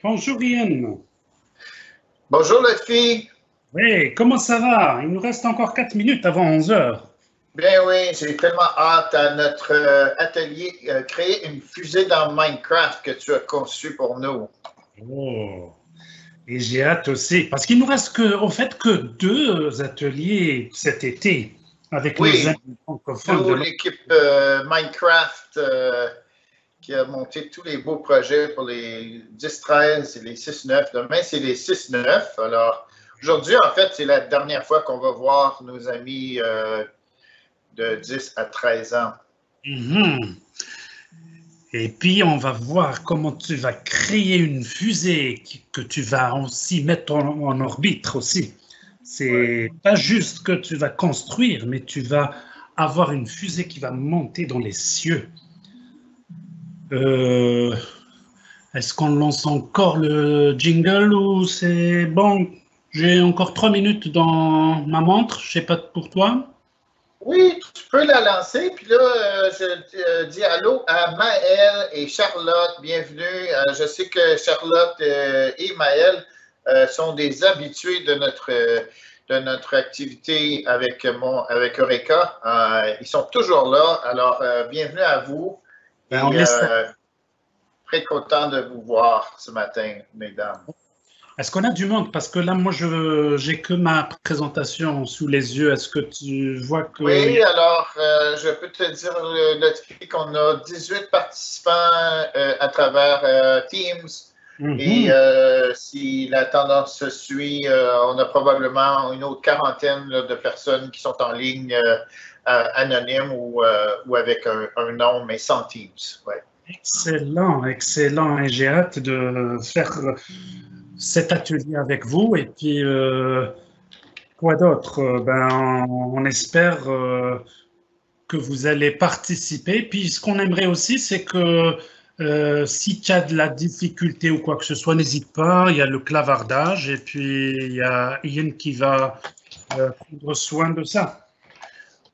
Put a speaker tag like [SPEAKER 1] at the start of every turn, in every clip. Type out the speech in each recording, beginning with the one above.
[SPEAKER 1] Bonjour Ian.
[SPEAKER 2] Bonjour les filles.
[SPEAKER 1] Oui, comment ça va? Il nous reste encore 4 minutes avant 11 heures.
[SPEAKER 2] Bien oui, j'ai tellement hâte à notre atelier créer une fusée dans Minecraft que tu as conçu pour nous.
[SPEAKER 1] Oh, et j'ai hâte aussi, parce qu'il nous reste au fait que 2 ateliers cet été avec nos
[SPEAKER 2] Oui,
[SPEAKER 1] amis francophones.
[SPEAKER 2] nous, l'équipe Minecraft qui a monté tous les beaux projets pour les 10-13 et les 6-9. Demain, c'est les 6-9. Alors, aujourd'hui, en fait, c'est la dernière fois qu'on va voir nos amis de 10 à 13 ans.
[SPEAKER 1] Mm-hmm. Et puis, on va voir comment tu vas créer une fusée que tu vas aussi mettre en orbite aussi. C'est pas juste que tu vas construire, mais tu vas avoir une fusée qui va monter dans les cieux. Est-ce qu'on lance encore le jingle ou c'est bon? J'ai encore 3 minutes dans ma montre, je sais pas pour toi.
[SPEAKER 2] Oui, tu peux la lancer. Puis là, je dis allô à Maëlle et Charlotte. Bienvenue. Je sais que Charlotte et Maëlle sont des habitués de notre activité avec Eureka. Ils sont toujours là. Alors, bienvenue à vous. Et, très content de vous voir ce matin, mesdames.
[SPEAKER 1] Est-ce qu'on a du monde? Parce que là, moi, j'ai que ma présentation sous les yeux. Est-ce que tu vois que...
[SPEAKER 2] Oui, alors, je peux te dire, notifier qu'on a 18 participants à travers Teams. Et si la tendance se suit, on a probablement une autre quarantaine de personnes qui sont en ligne anonymes ou avec un nom, mais sans Teams. Ouais.
[SPEAKER 1] Excellent, excellent. Et j'ai hâte de faire cet atelier avec vous. Et puis, quoi d'autre? On espère que vous allez participer. Puis, ce qu'on aimerait aussi, c'est que si tu as de la difficulté ou quoi que ce soit, n'hésite pas. Il y a le clavardage et puis il y a Ian qui va prendre soin de ça.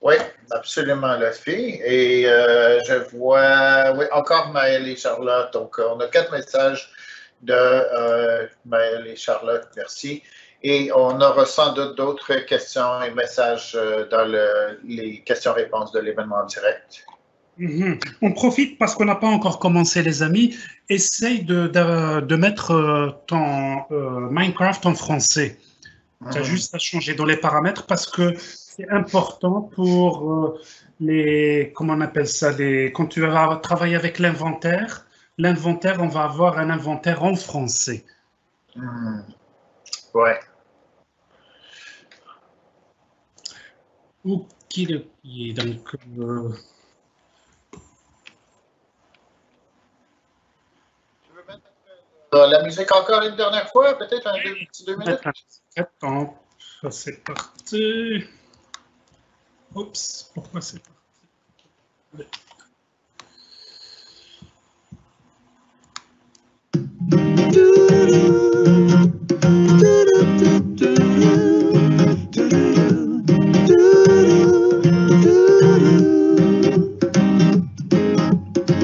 [SPEAKER 2] Oui, absolument, la fille. Et je vois, oui, encore Maëlle et Charlotte. Donc, on a 4 messages de Maëlle et Charlotte. Merci. Et on aura sans doute d'autres questions et messages dans les questions-réponses de l'événement direct.
[SPEAKER 1] On profite parce qu'on n'a pas encore commencé, les amis. Essaye de mettre ton Minecraft en français. Tu as juste à changer dans les paramètres parce que c'est important pour comment on appelle ça, quand tu vas travailler avec l'inventaire, on va avoir un inventaire en français.
[SPEAKER 2] Ouais.
[SPEAKER 1] Ok, donc...
[SPEAKER 2] La musique encore une dernière fois, peut-être un petit 2 minutes?
[SPEAKER 1] Attends, ça c'est parti. Oups, pourquoi c'est parti?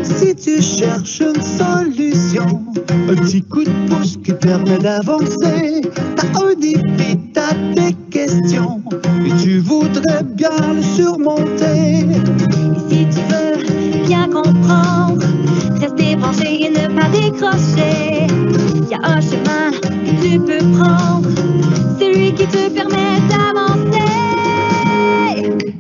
[SPEAKER 3] Si tu cherches une solution, un petit coup de pouce qui permet d'avancer, t'as un défi, t'as des questions, et tu voudrais bien le surmonter.
[SPEAKER 4] Et si tu veux bien comprendre, rester branché et ne pas décrocher, il y a un chemin que tu peux prendre, celui qui te permet d'avancer.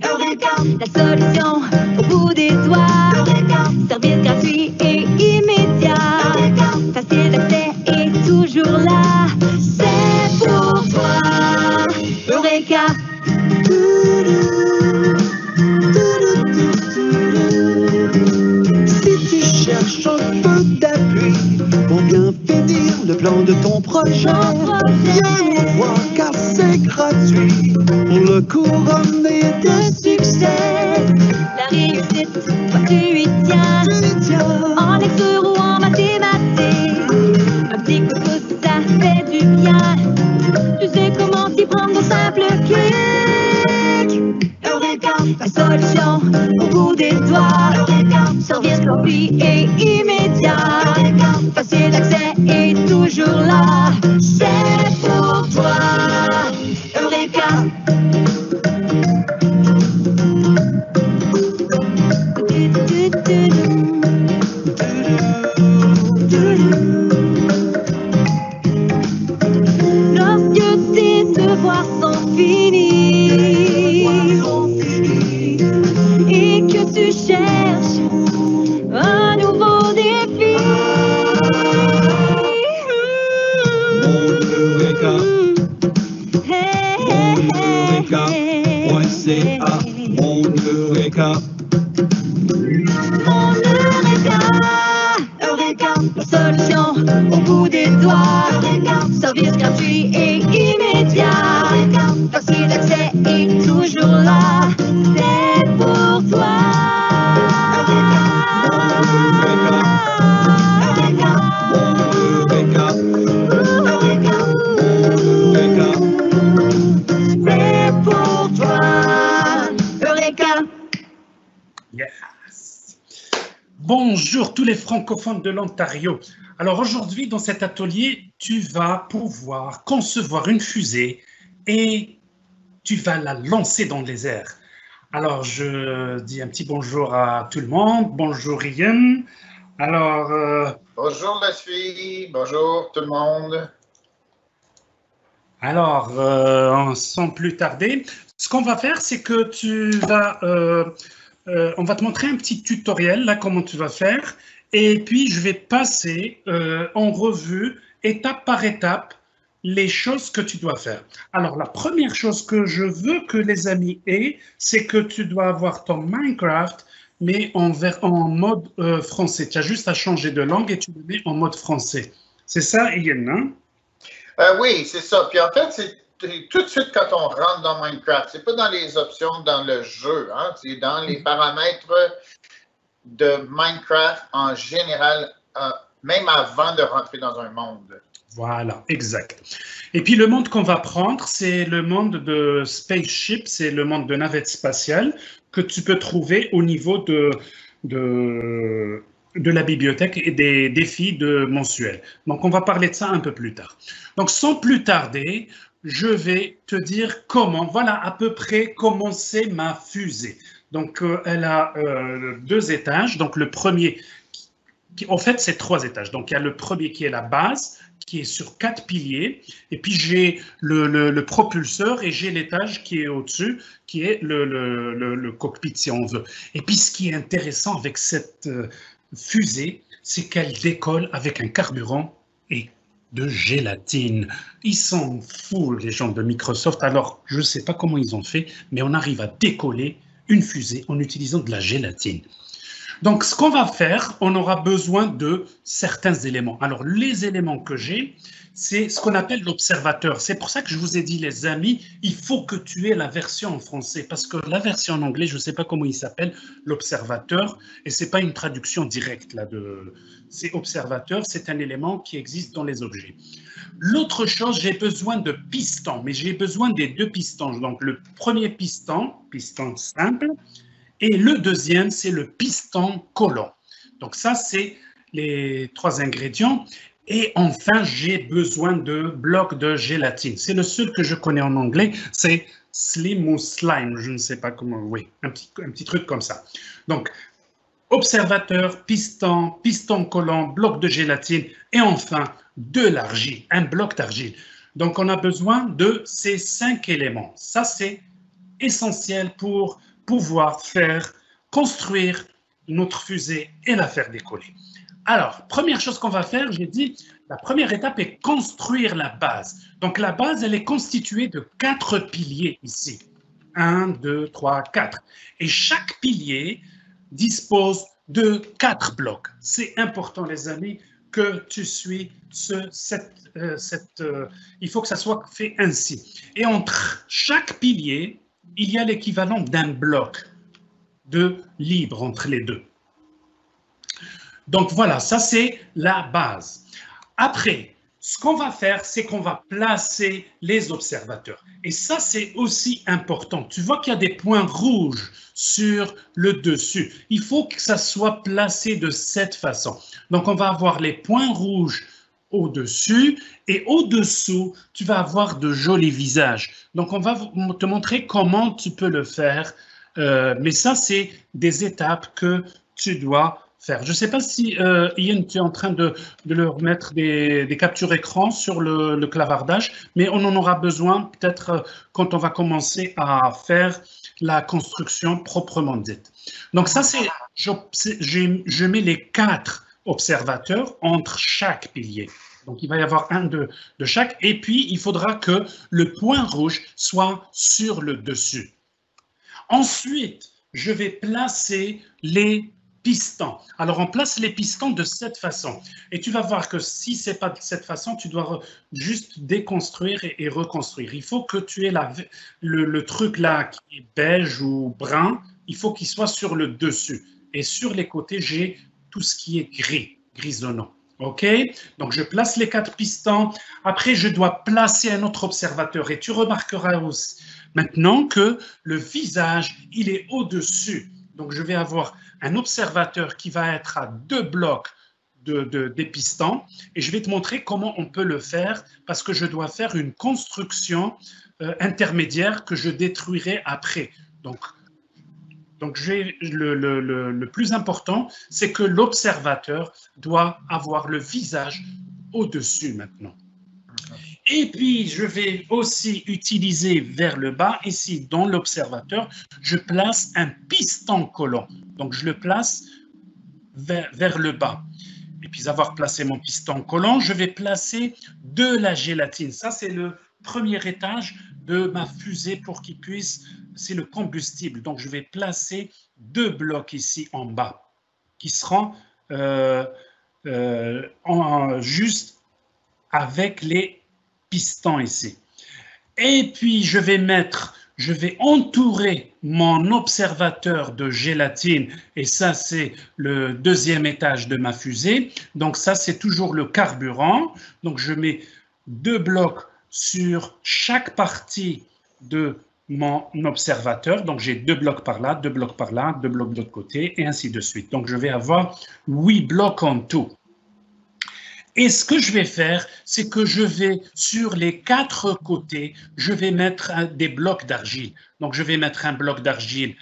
[SPEAKER 4] Eureka, la solution au bout des doigts. Eureka, service gratuit et immédiat. Eureka, facile d'accès et toujours là. C'est pour toi. Eureka.
[SPEAKER 3] Si tu cherches un peu d'appui pour bien finir le plan de ton projet, viens nous voir car c'est gratuit pour le couronner de succès.
[SPEAKER 4] La réussite, toi tu y tiens, en lecture ou en mathématiques. Un petit coup de pouce, ça fait du bien. Tu sais comment t'y prendre au simple clic. Eureka, la solution au bout des doigts. Eureka, service gratuit et immédiat. Eureka, facile d'accès et tout toujours là. C'est pour toi, Eureka. Lorsque tes devoirs sont finis et que tu cherches un nouveau défi,
[SPEAKER 3] Eureka, mon Eureka.
[SPEAKER 4] Mon Eureka, Eureka, la solution au bout des doigts. Eureka, service gratuit et immédiat. Eureka, facile d'accès et toujours là. C'est pour toi. Eureka,
[SPEAKER 3] Eureka,
[SPEAKER 4] Eureka,
[SPEAKER 3] Eureka.
[SPEAKER 4] c'est pour toi. Eureka.
[SPEAKER 1] Yes. Bonjour tous les francophones de l'Ontario. Alors aujourd'hui, dans cet atelier, tu vas pouvoir concevoir une fusée et tu vas la lancer dans les airs. Alors je dis un petit bonjour à tout le monde. Bonjour Ian. Alors,
[SPEAKER 2] Bonjour Leslie, bonjour tout le monde.
[SPEAKER 1] Sans plus tarder, ce qu'on va faire, c'est que on va te montrer un petit tutoriel, là, comment tu vas faire. Et puis, je vais passer en revue, étape par étape, les choses que tu dois faire. Alors, la première chose que je veux que les amis aient, c'est que tu dois avoir ton Minecraft, mais en mode français. Tu as juste à changer de langue et tu le mets en mode français. C'est ça, Ian, hein?
[SPEAKER 2] Oui, c'est ça. Puis en fait, c'est tout de suite quand on rentre dans Minecraft. C'est pas dans les options dans le jeu, hein? C'est dans les paramètres de Minecraft en général, même avant de rentrer dans un monde.
[SPEAKER 1] Voilà, exact. Et puis le monde qu'on va prendre, c'est le monde de Spaceship, c'est le monde de navette spatiale que tu peux trouver au niveau de la bibliothèque et des défis mensuels. Donc on va parler de ça un peu plus tard. Donc sans plus tarder, je vais te dire comment, voilà à peu près comment c'est ma fusée. Donc elle a 2 étages. Donc le premier, en fait c'est 3 étages. Donc il y a le premier qui est la base, qui est sur 4 piliers, et puis j'ai le propulseur et j'ai l'étage qui est au-dessus, qui est le cockpit si on veut. Et puis ce qui est intéressant avec cette fusée, c'est qu'elle décolle avec un carburant et de gélatine. Ils sont fous les gens de Microsoft, alors je ne sais pas comment ils ont fait, mais on arrive à décoller une fusée en utilisant de la gélatine. Donc, ce qu'on va faire, on aura besoin de certains éléments. Alors, les éléments que j'ai, c'est ce qu'on appelle l'observateur. C'est pour ça que je vous ai dit, les amis, il faut que tu aies la version en français, parce que la version en anglais, je ne sais pas comment il s'appelle, l'observateur, et ce n'est pas une traduction directe là c'est observateur, c'est un élément qui existe dans les objets. L'autre chose, j'ai besoin de pistons, mais j'ai besoin des 2 pistons. Donc, le premier piston simple, et le deuxième, c'est le piston collant. Donc ça, c'est les 3 ingrédients. Et enfin, j'ai besoin de blocs de gélatine. C'est le seul que je connais en anglais, c'est slim ou slime, je ne sais pas comment, oui, un petit truc comme ça. Donc, observateur, piston collant, bloc de gélatine et enfin de l'argile, un bloc d'argile. Donc, on a besoin de ces 5 éléments. Ça, c'est essentiel pour pouvoir construire notre fusée et la faire décoller. Alors, première chose qu'on va faire, j'ai dit, la première étape est construire la base. Donc, la base, elle est constituée de 4 piliers ici. 1, 2, 3, 4. Et chaque pilier dispose de 4 blocs. C'est important, les amis, que tu suis il faut que ça soit fait ainsi. Et entre chaque pilier, il y a l'équivalent d'un bloc de libre entre les deux. Donc voilà, ça c'est la base. Après, ce qu'on va faire, c'est qu'on va placer les observateurs. Et ça, c'est aussi important. Tu vois qu'il y a des points rouges sur le dessus. Il faut que ça soit placé de cette façon. Donc, on va avoir les points rouges au-dessus et au-dessous, tu vas avoir de jolis visages. Donc, on va te montrer comment tu peux le faire. Mais ça, c'est des étapes que tu dois faire. Je ne sais pas si, Ian, tu es en train de leur mettre des captures écran sur le clavardage, mais on en aura besoin peut-être quand on va commencer à faire la construction proprement dite. Donc ça, c'est, je mets les 4 observateurs entre chaque pilier. Donc, il va y avoir un de chaque. Et puis, il faudra que le point rouge soit sur le dessus. Ensuite, je vais placer les pistons. Alors, on place les pistons de cette façon. Et tu vas voir que si ce n'est pas de cette façon, tu dois juste déconstruire et reconstruire. Il faut que tu aies le truc là qui est beige ou brun, il faut qu'il soit sur le dessus. Et sur les côtés, j'ai tout ce qui est gris, grisonnant. OK? Donc, je place les 4 pistons. Après, je dois placer un autre observateur. Et tu remarqueras aussi maintenant que le visage, il est au-dessus. Donc, je vais avoir un observateur qui va être à 2 blocs des pistons. Et je vais te montrer comment on peut le faire parce que je dois faire une construction intermédiaire que je détruirai après. Donc le plus important, c'est que l'observateur doit avoir le visage au-dessus maintenant. Et puis, je vais aussi utiliser vers le bas, ici, dans l'observateur, je place un piston collant. Donc, je le place vers le bas. Et puis, avoir placé mon piston collant, je vais placer de la gélatine. Ça, c'est le premier étage de ma fusée pour qu'il puisse, c'est le combustible. Donc, je vais placer 2 blocs ici en bas qui seront juste avec les pistons ici. Et puis, je vais entourer mon observateur de gélatine et ça, c'est le 2e étage de ma fusée. Donc, ça, c'est toujours le carburant. Donc, je mets 2 blocs sur chaque partie de mon observateur. Donc, j'ai 2 blocs par là, 2 blocs par là, 2 blocs de l'autre côté et ainsi de suite. Donc, je vais avoir 8 blocs en tout. Et ce que je vais faire, c'est que je vais, sur les 4 côtés, je vais mettre des blocs d'argile. Donc, je vais mettre un bloc d'argile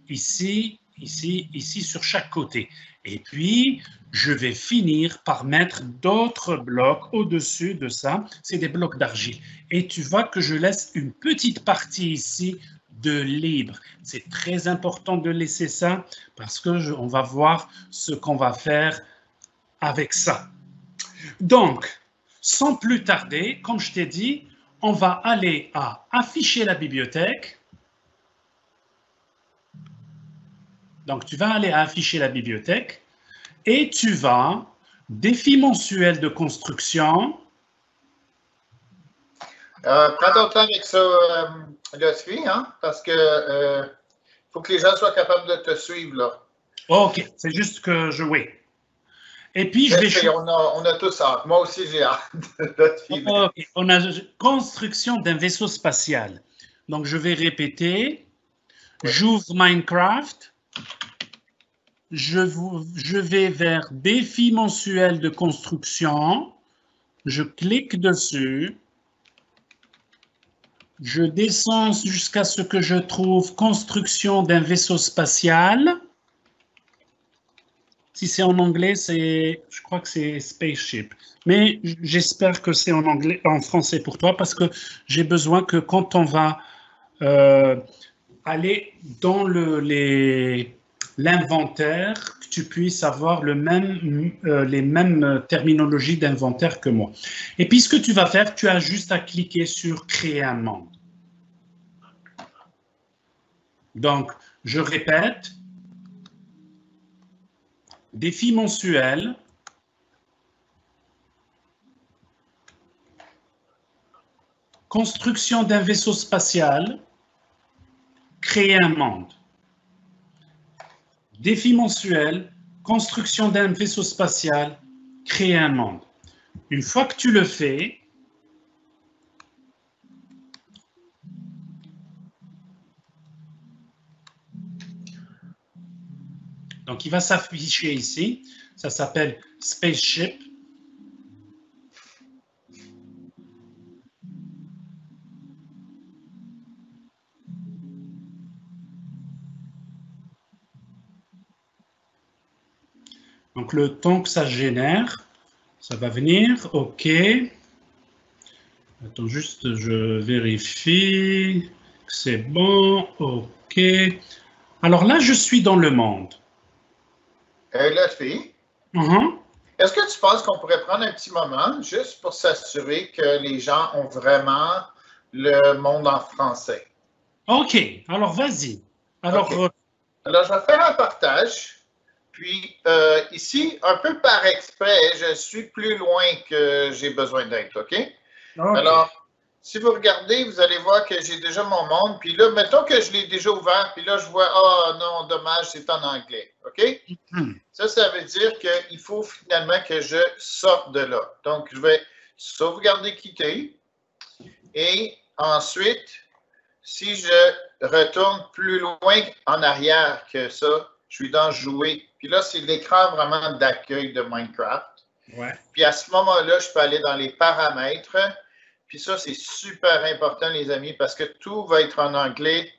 [SPEAKER 1] ici, ici, ici, sur chaque côté. Et puis, je vais finir par mettre d'autres blocs au-dessus de ça. C'est des blocs d'argile. Et tu vois que je laisse une petite partie ici de libre. C'est très important de laisser ça parce qu'on va voir ce qu'on va faire avec ça. Donc, sans plus tarder, comme je t'ai dit, on va aller à afficher la bibliothèque. Donc, tu vas aller à afficher la bibliothèque et tu vas, défi mensuel de construction.
[SPEAKER 2] Prends ton temps avec ça, Leslie, hein, parce que faut que les gens soient capables de te suivre, là.
[SPEAKER 1] OK, c'est juste que je... Oui. Et puis, je vais...
[SPEAKER 2] On a tous hâte. Moi aussi, j'ai hâte de te suivre.
[SPEAKER 1] Okay. On a construction d'un vaisseau spatial. Donc, je vais répéter. Oui. J'ouvre Minecraft. Je vais vers défi mensuel de construction. Je clique dessus. Je descends jusqu'à ce que je trouve construction d'un vaisseau spatial. Si c'est en anglais, je crois que c'est spaceship. Mais j'espère que c'est en anglais, en français pour toi, parce que j'ai besoin que quand on va aller dans l'inventaire, que tu puisses avoir les mêmes terminologies d'inventaire que moi. Et puis, ce que tu vas faire, tu as juste à cliquer sur créer un monde. Donc, je répète. Défi mensuel. Construction d'un vaisseau spatial. Créer un monde. Défi mensuel. Construction d'un vaisseau spatial. Créer un monde. Une fois que tu le fais, donc il va s'afficher ici, ça s'appelle Spaceship. Donc, le temps que ça génère, ça va venir. OK. Attends, juste, je vérifie que c'est bon. OK. Alors là, je suis dans le monde.
[SPEAKER 2] Lotfi, est-ce que tu penses qu'on pourrait prendre un petit moment juste pour s'assurer que les gens ont vraiment le monde en français?
[SPEAKER 1] OK. Alors, vas-y. Alors,
[SPEAKER 2] OK. Alors, je vais faire un partage. Puis, ici, un peu par exprès, je suis plus loin que j'ai besoin d'être, OK? Alors, si vous regardez, vous allez voir que j'ai déjà mon monde. Puis là, mettons que je l'ai déjà ouvert. Puis là, je vois, oh non, dommage, c'est en anglais, OK? Ça veut dire qu'il faut finalement que je sorte de là. Donc, je vais sauvegarder, quitter. Et ensuite, si je retourne plus loin en arrière que ça, je suis dans jouer. Puis là, c'est l'écran vraiment d'accueil de Minecraft.
[SPEAKER 1] Ouais.
[SPEAKER 2] Puis à ce moment-là, je peux aller dans les paramètres. Puis ça, c'est super important, les amis, parce que tout va être en anglais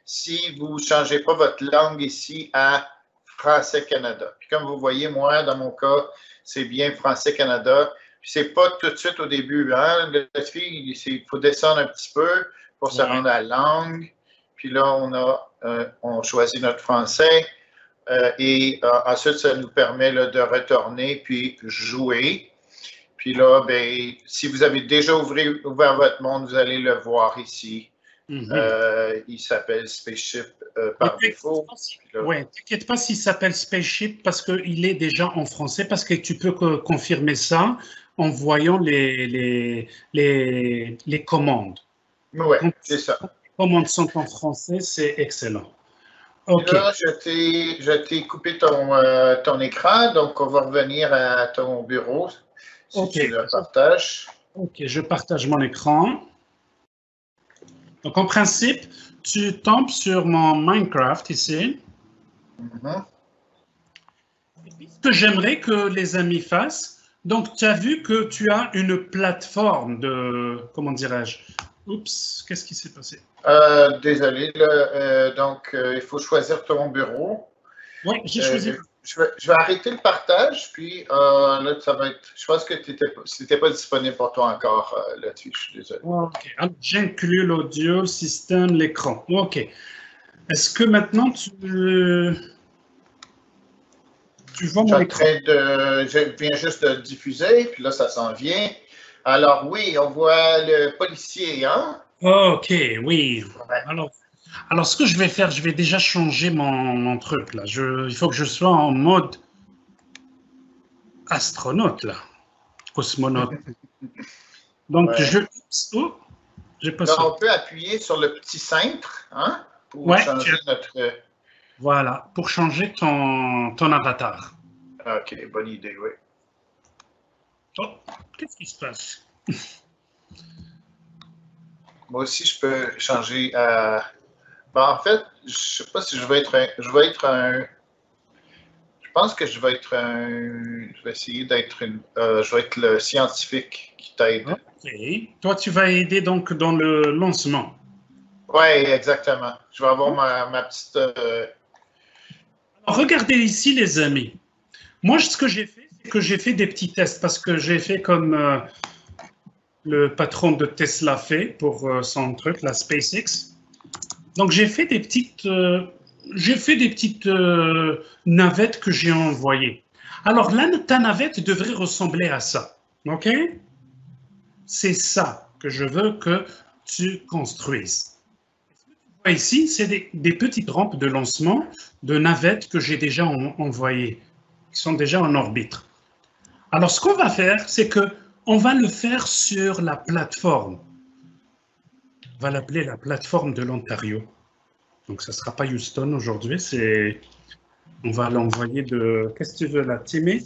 [SPEAKER 2] si vous ne changez pas votre langue ici à Français Canada. Puis comme vous voyez, moi, dans mon cas, c'est bien Français Canada. Puis c'est pas tout de suite au début. Hein? Il faut descendre un petit peu pour se rendre à la langue. Puis là, on choisit notre français. Et ensuite, ça nous permet là, de retourner puis jouer. Puis là, ben, si vous avez déjà ouvert votre monde, vous allez le voir ici. Il s'appelle Spaceship par défaut.
[SPEAKER 1] Oui, t'inquiète pas s'il s'appelle Spaceship parce qu'il est déjà en français, parce que tu peux confirmer ça en voyant les commandes.
[SPEAKER 2] Oui, c'est ça.
[SPEAKER 1] Les commandes sont en français, c'est excellent.
[SPEAKER 2] Okay. Là, je t'ai coupé ton écran, donc on va revenir à ton bureau si tu le partages.
[SPEAKER 1] OK, je partage mon écran. Donc, en principe, tu tombes sur mon Minecraft ici. Et puis, ce que j'aimerais que les amis fassent, donc tu as vu que tu as une plateforme de, comment dirais-je? Oups, qu'est-ce qui s'est passé?
[SPEAKER 2] Désolé, là, donc il faut choisir ton bureau.
[SPEAKER 1] Oui, j'ai choisi.
[SPEAKER 2] Je vais arrêter le partage, puis là, ça va être. Je pense que c'était pas disponible pour toi encore là-dessus, je suis désolé.
[SPEAKER 1] OK. Alors, j'inclus l'audio, le système, l'écran. OK. Est-ce que maintenant tu vois mon écran?
[SPEAKER 2] Je viens juste de diffuser, puis là, ça s'en vient. Alors, oui, on voit le policier, hein?
[SPEAKER 1] OK, oui. Alors, ce que je vais faire, je vais déjà changer mon truc, là. Il faut que je sois en mode astronaute, là. Cosmonaute. Donc, j'ai pas ça.
[SPEAKER 2] On peut appuyer sur le petit cintre, hein? Pour changer notre...
[SPEAKER 1] Voilà, pour changer ton avatar.
[SPEAKER 2] OK, bonne idée, oui.
[SPEAKER 1] Oh, qu'est-ce qui se passe?
[SPEAKER 2] Moi aussi, je peux changer à... Ben, en fait, je ne sais pas si je vais être un... Je pense que je vais être un... Je vais essayer d'être je vais être le scientifique qui t'aide.
[SPEAKER 1] OK. Toi, tu vas aider donc dans le lancement.
[SPEAKER 2] Oui, exactement. Je vais avoir ma petite...
[SPEAKER 1] Alors, regardez ici, les amis. Moi, ce que j'ai fait, c'est que j'ai fait des petits tests parce que j'ai fait comme le patron de Tesla fait pour son truc, la SpaceX. Donc, j'ai fait des petites navettes que j'ai envoyées. Alors là, ta navette devrait ressembler à ça. OK? C'est ça que je veux que tu construises. Ce que tu vois ici, c'est des petites rampes de lancement de navettes que j'ai déjà envoyées, qui sont déjà en orbite. Alors, ce qu'on va faire, c'est qu'on va le faire sur la plateforme. On va l'appeler la plateforme de l'Ontario. Donc, ça ne sera pas Houston aujourd'hui, on va l'envoyer de, qu'est-ce que tu veux là, Timmins?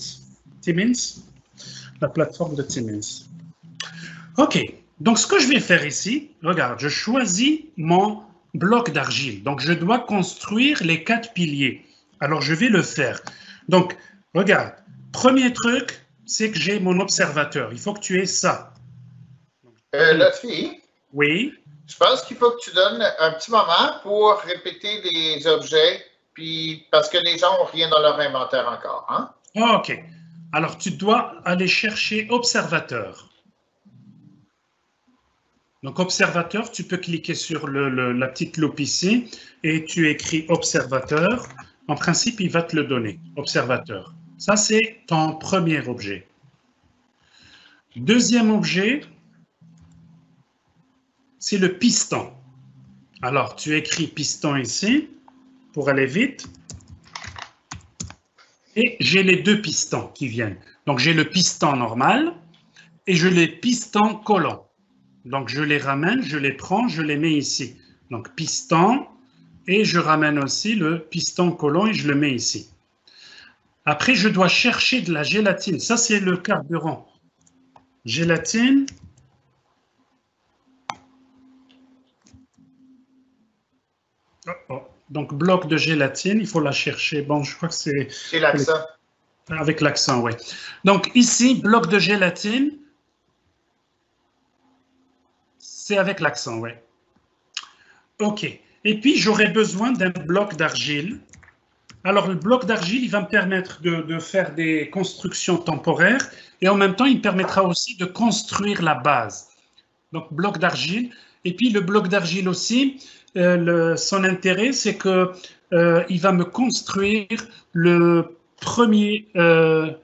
[SPEAKER 1] La plateforme de Timmins. OK, donc ce que je vais faire ici, regarde, je choisis mon bloc d'argile. Donc, je dois construire les 4 piliers. Alors, je vais le faire. Donc, regarde, premier truc, c'est que j'ai mon observateur. Il faut que tu aies ça.
[SPEAKER 2] Lotfi?
[SPEAKER 1] Oui.
[SPEAKER 2] Je pense qu'il faut que tu donnes un petit moment pour répéter les objets, puis parce que les gens n'ont rien dans leur inventaire encore. Hein?
[SPEAKER 1] OK. Alors, tu dois aller chercher observateur. Donc, observateur, tu peux cliquer sur la petite loupe ici et tu écris observateur. En principe, il va te le donner, observateur. Ça, c'est ton premier objet. Deuxième objet, c'est le piston. Alors, tu écris piston ici pour aller vite. Et j'ai les deux pistons qui viennent. Donc, j'ai le piston normal et je les pistons collants. Donc, je les ramène, je les prends, je les mets ici. Donc, piston, et je ramène aussi le piston collant et je le mets ici. Après, je dois chercher de la gélatine. Ça, c'est le carburant. Gélatine. Donc, bloc de gélatine, il faut la chercher. Bon, je crois que c'est...
[SPEAKER 2] C'est l'accent.
[SPEAKER 1] Avec l'accent, oui. Donc, ici, bloc de gélatine. C'est avec l'accent, oui. OK. Et puis, j'aurai besoin d'un bloc d'argile. Alors, le bloc d'argile, il va me permettre de faire des constructions temporaires et en même temps, il me permettra aussi de construire la base. Donc, bloc d'argile. Et puis, le bloc d'argile aussi, son intérêt, c'est que il va me construire le premier, le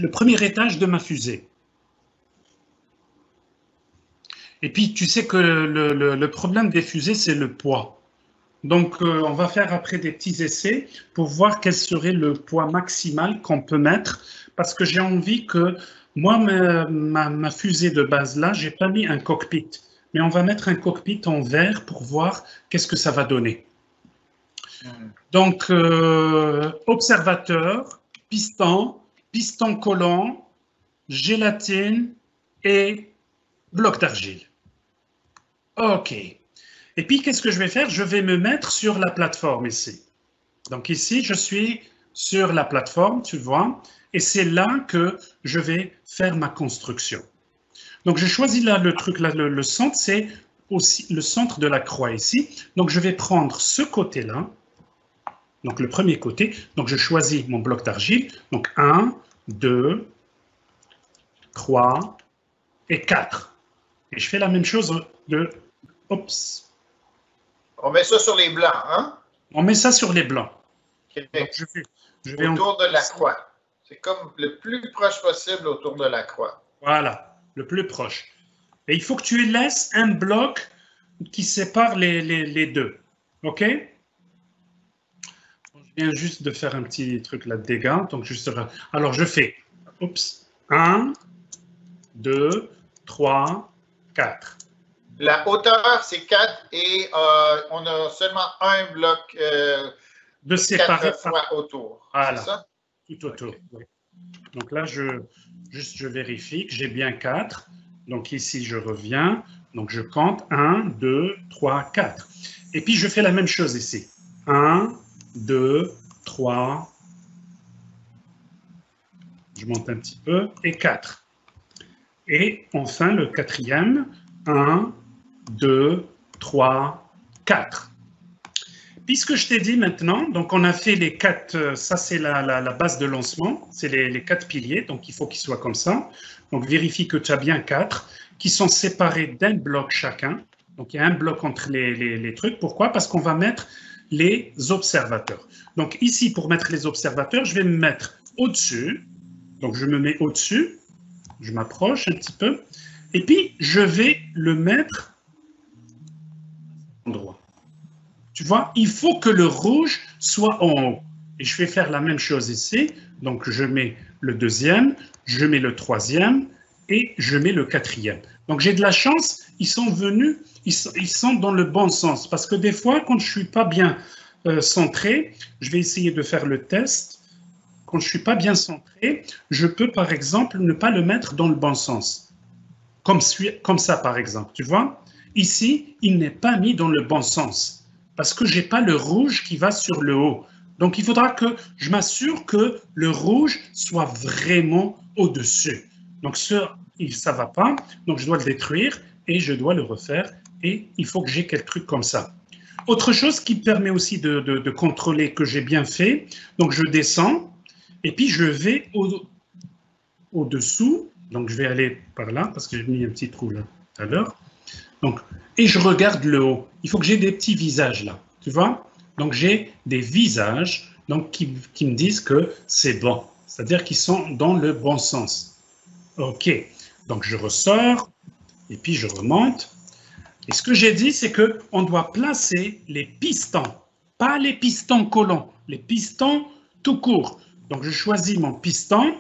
[SPEAKER 1] premier étage de ma fusée. Et puis, tu sais que le problème des fusées, c'est le poids. Donc, on va faire après des petits essais pour voir quel serait le poids maximal qu'on peut mettre, parce que j'ai envie que, moi, ma fusée de base là, j'ai pas mis un cockpit, mais on va mettre un cockpit en verre pour voir qu'est-ce que ça va donner. Donc, observateur, piston collant, gélatine et bloc d'argile. OK. Et puis, qu'est-ce que je vais faire? Je vais me mettre sur la plateforme ici. Donc ici, je suis sur la plateforme, tu vois, et c'est là que je vais faire ma construction. Donc, je choisis là le truc, là, le centre, c'est aussi le centre de la croix ici. Donc, je vais prendre ce côté-là, donc le premier côté. Donc, je choisis mon bloc d'argile. Donc, 1, 2, 3 et 4. Et je fais la même chose de... Oups.
[SPEAKER 2] On met ça sur les blancs, hein?
[SPEAKER 1] On met ça sur les blancs.
[SPEAKER 2] Okay.
[SPEAKER 1] Donc, je vais
[SPEAKER 2] autour de la croix. C'est comme le plus proche possible autour de la croix.
[SPEAKER 1] Voilà, le plus proche. Et il faut que tu laisses un bloc qui sépare les deux. OK? Je viens juste de faire un petit truc là de dégâts. Donc, alors, je fais 1, 2, 3, 4.
[SPEAKER 2] La hauteur, c'est 4 et on a seulement un bloc
[SPEAKER 1] de séparer
[SPEAKER 2] 4 fois autour.
[SPEAKER 1] Voilà,
[SPEAKER 2] c'est ça?
[SPEAKER 1] Tout autour. Okay. Oui. Donc là, je vérifie que j'ai bien 4. Donc ici, je reviens. Donc je compte 1, 2, 3, 4. Et puis, je fais la même chose ici. 1, 2, 3. Je monte un petit peu. Et 4. Et enfin, le quatrième. 1, 2, 3, 4. Puisque je t'ai dit maintenant, donc on a fait les 4, ça c'est la base de lancement, c'est les 4 piliers, donc il faut qu'ils soient comme ça. Donc vérifie que tu as bien 4 qui sont séparés d'un bloc chacun. Donc il y a un bloc entre les trucs. Pourquoi? Parce qu'on va mettre les observateurs. Donc ici, pour mettre les observateurs, je vais me mettre au-dessus. Donc je me mets au-dessus, je m'approche un petit peu. Et puis, je vais le mettre à endroit. Tu vois, il faut que le rouge soit en haut. Et je vais faire la même chose ici. Donc, je mets le deuxième, je mets le troisième et je mets le quatrième. Donc, j'ai de la chance, ils sont venus, ils sont dans le bon sens. Parce que des fois, quand je ne suis pas bien centré, je vais essayer de faire le test. Quand je ne suis pas bien centré, je peux, par exemple, ne pas le mettre dans le bon sens. Comme ça, par exemple, tu vois. Ici, il n'est pas mis dans le bon sens parce que je n'ai pas le rouge qui va sur le haut. Donc, il faudra que je m'assure que le rouge soit vraiment au-dessus. Donc, ça ne va pas. Donc, je dois le détruire et je dois le refaire. Et il faut que j'ai quelque truc comme ça. Autre chose qui permet aussi de contrôler que j'ai bien fait. Donc, je descends. et puis je vais au-dessous, donc je vais aller par là, parce que j'ai mis un petit trou là tout à l'heure, donc, et je regarde le haut. Il faut que j'ai des petits visages là, tu vois? Donc j'ai des visages donc, qui me disent que c'est bon, c'est-à-dire qu'ils sont dans le bon sens. OK, donc je ressors, et puis je remonte. Et ce que j'ai dit, c'est qu'on doit placer les pistons, pas les pistons collants, les pistons tout court. Donc, je choisis mon piston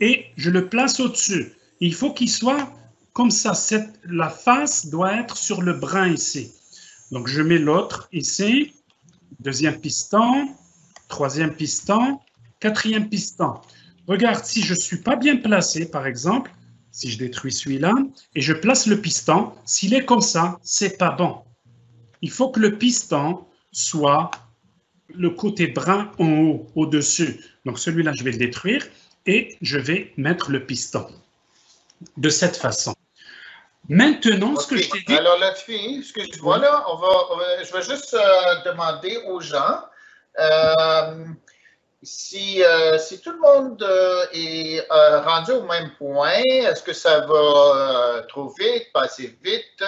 [SPEAKER 1] et je le place au-dessus. Il faut qu'il soit comme ça. La face doit être sur le brin ici. Donc, je mets l'autre ici. Deuxième piston, troisième piston, quatrième piston. Regarde, si je ne suis pas bien placé, par exemple, si je détruis celui-là et je place le piston, s'il est comme ça, c'est pas bon. Il faut que le piston soit le côté brun en haut, au-dessus. Donc celui-là, je vais le détruire et je vais mettre le piston de cette façon. Maintenant, ce que je t'ai dit...
[SPEAKER 2] Alors là, excuse-moi, là, je vais juste demander aux gens si tout le monde est rendu au même point, est-ce que ça va trop vite, pas assez vite?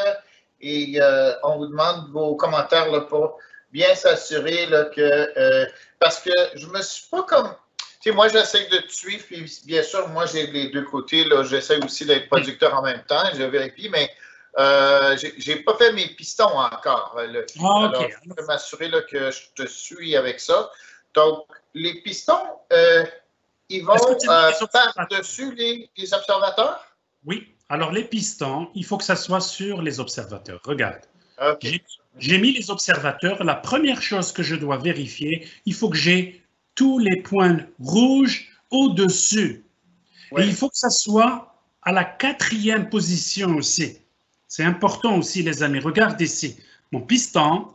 [SPEAKER 2] Et on vous demande vos commentaires là, pour bien s'assurer que... parce que je me suis pas comme... Tu sais, moi, j'essaie de te suivre, puis bien sûr, moi, j'ai les deux côtés. J'essaie aussi d'être producteur en même temps, je vérifie, mais j'ai pas fait mes pistons encore. Alors, je vais m'assurer que je te suis avec ça. Donc, les pistons, ils vont par-dessus les observateurs?
[SPEAKER 1] Oui. Alors, les pistons, il faut que ça soit sur les observateurs. Regarde.
[SPEAKER 2] Okay.
[SPEAKER 1] J'ai mis les observateurs. La première chose que je dois vérifier, il faut que j'ai tous les points rouges au-dessus. Oui. Et il faut que ça soit à la 4e position aussi. C'est important aussi, les amis. Regarde ici. Mon piston,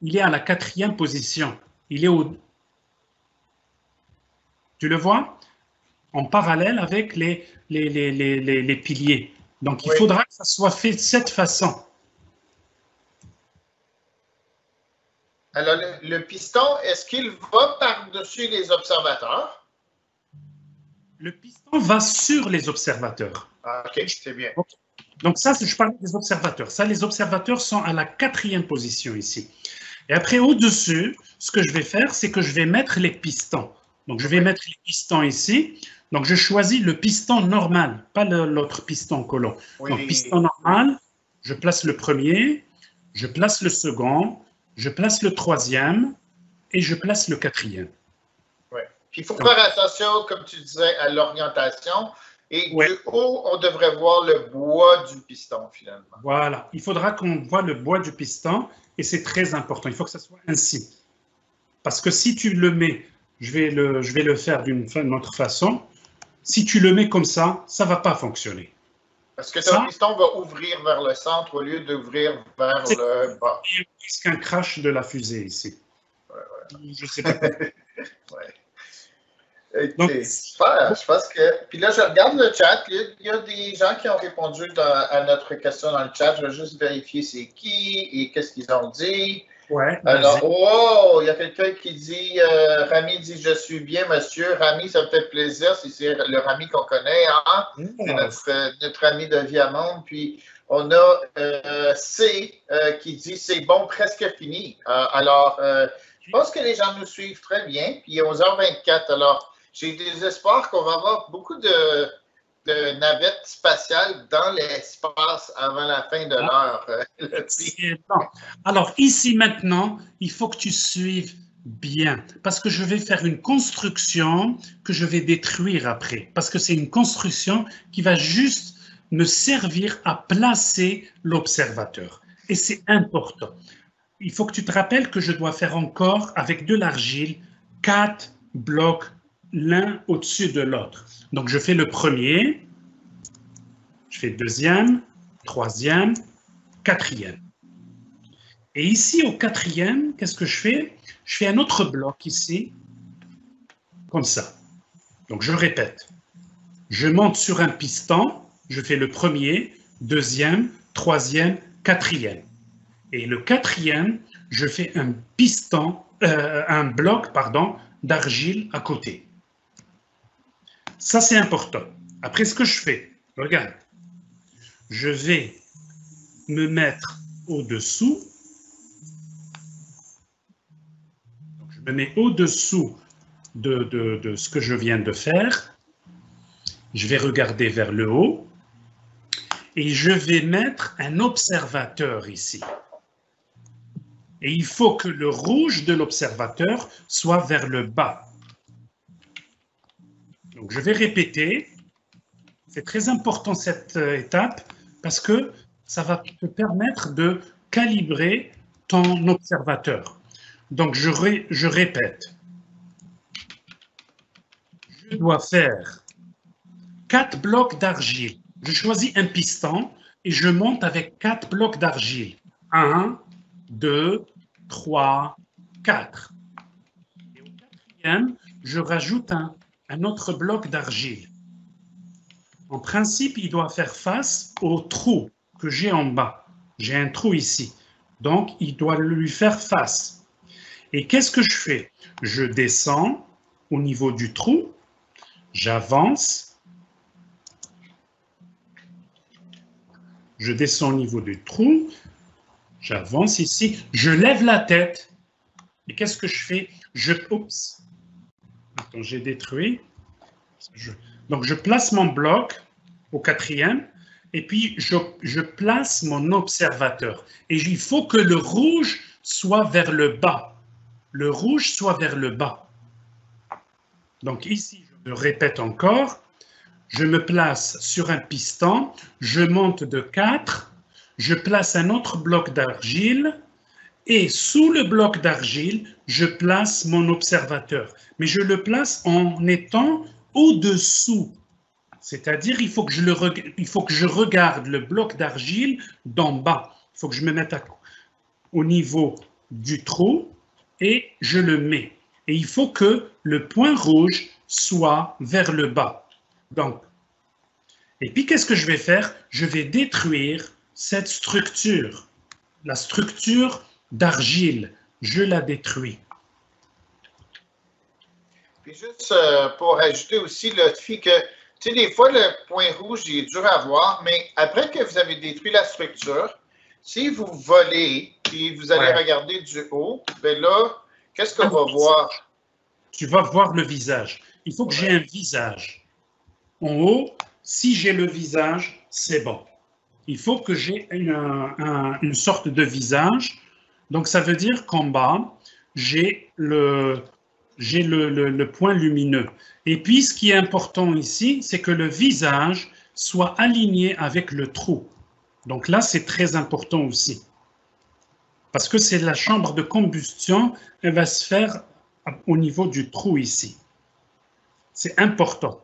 [SPEAKER 1] il est à la 4e position. Il est au... Tu le vois? En parallèle avec les piliers. Donc, il faudra que ça soit fait de cette façon.
[SPEAKER 2] Alors, le piston, est-ce qu'il va par-dessus les observateurs?
[SPEAKER 1] Le piston va sur les observateurs.
[SPEAKER 2] Ah, OK, c'est bien.
[SPEAKER 1] Okay. Donc, ça, je parle des observateurs. Ça, les observateurs sont à la 4e position ici. Et après, au-dessus, ce que je vais faire, c'est que je vais mettre les pistons. Donc, je vais mettre les pistons ici. Donc, je choisis le piston normal, pas l'autre piston collant. Oui. Donc, piston normal, je place le premier, je place le second, je place le troisième et je place le quatrième.
[SPEAKER 2] Oui. Puis, il faut faire attention, comme tu disais, à l'orientation. Et du haut, on devrait voir le bois du piston, finalement.
[SPEAKER 1] Voilà. Il faudra qu'on voit le bois du piston et c'est très important. Il faut que ça soit ainsi. Parce que si tu le mets, je vais le faire d'une autre façon. Si tu le mets comme ça, ça ne va pas fonctionner.
[SPEAKER 2] Parce que ton piston va ouvrir vers le centre au lieu d'ouvrir vers le bas.
[SPEAKER 1] C'est un crash de la fusée ici. Je ne sais pas.
[SPEAKER 2] Donc, super, je pense que... Puis là, je regarde le chat. Il y a des gens qui ont répondu à notre question dans le chat. Je vais juste vérifier c'est qui et qu'est-ce qu'ils ont dit.
[SPEAKER 1] Ouais.
[SPEAKER 2] Alors, il y a quelqu'un qui dit, Rami dit, je suis bien, monsieur. Rami, ça me fait plaisir. C'est le Rami qu'on connaît, hein? C'est notre ami de Viamonde. Puis, on a C qui dit, c'est bon, presque fini. Alors, je pense que les gens nous suivent très bien. Puis, 11h24. Alors, j'ai des espoirs qu'on va avoir beaucoup de navettes spatiales dans l'espace avant la fin de l'heure.
[SPEAKER 1] Alors, ici, maintenant, il faut que tu suives bien, parce que je vais faire une construction que je vais détruire après, parce que c'est une construction qui va juste me servir à placer l'observateur. Et c'est important. Il faut que tu te rappelles que je dois faire encore, avec de l'argile, 4 blocs l'un au-dessus de l'autre. Donc, je fais le premier, je fais le deuxième, troisième, quatrième. Et ici, au quatrième, qu'est-ce que je fais? Je fais un autre bloc ici, comme ça. Donc, je répète. Je monte sur un piston, je fais le premier, deuxième, troisième, quatrième. Et le quatrième, je fais un piston, un bloc, pardon, d'argile à côté. Ça, c'est important. Après, ce que je fais, regarde, je vais me mettre au-dessous. Je me mets au-dessous de ce que je viens de faire. Je vais regarder vers le haut et je vais mettre un observateur ici. Et il faut que le rouge de l'observateur soit vers le bas. Donc, je vais répéter. C'est très important cette étape parce que ça va te permettre de calibrer ton observateur. Donc, je répète. Je dois faire 4 blocs d'argile. Je choisis un piston et je monte avec 4 blocs d'argile. 1, 2, 3, 4. Et au quatrième, je rajoute un autre bloc d'argile. En principe, il doit faire face au trou que j'ai en bas. J'ai un trou ici. Donc, il doit lui faire face. Et qu'est-ce que je fais? Je descends au niveau du trou, j'avance, je descends au niveau du trou, j'avance ici, je lève la tête. Et qu'est-ce que je fais? Oups, attends, j'ai détruit. Donc, je place mon bloc au quatrième et puis je place mon observateur. Et il faut que le rouge soit vers le bas. Le rouge soit vers le bas. Donc ici, je me répète encore. Je me place sur un piston. Je monte de 4. Je place un autre bloc d'argile. Et sous le bloc d'argile, je place mon observateur. Mais je le place en étant au-dessous. C'est-à-dire, il faut que je regarde le bloc d'argile d'en bas. Il faut que je me mette au niveau du trou et je le mets. Et il faut que le point rouge soit vers le bas. Donc, et puis, qu'est-ce que je vais faire? Je vais détruire cette structure. La structure d'argile, je la détruis.
[SPEAKER 2] Puis juste pour ajouter aussi le fait que, tu sais, des fois, le point rouge il est dur à voir, mais après que vous avez détruit la structure, si vous volez et vous allez regarder du haut, bien là, qu'est-ce qu'on va voir?
[SPEAKER 1] Tu vas voir le visage. Il faut que j'ai un visage. En haut, si j'ai le visage, c'est bon. Il faut que j'ai une sorte de visage. Donc, ça veut dire qu'en bas, j'ai le point lumineux. Et puis, ce qui est important ici, c'est que le visage soit aligné avec le trou. Donc là, c'est très important aussi. Parce que c'est la chambre de combustion, elle va se faire au niveau du trou ici. C'est important.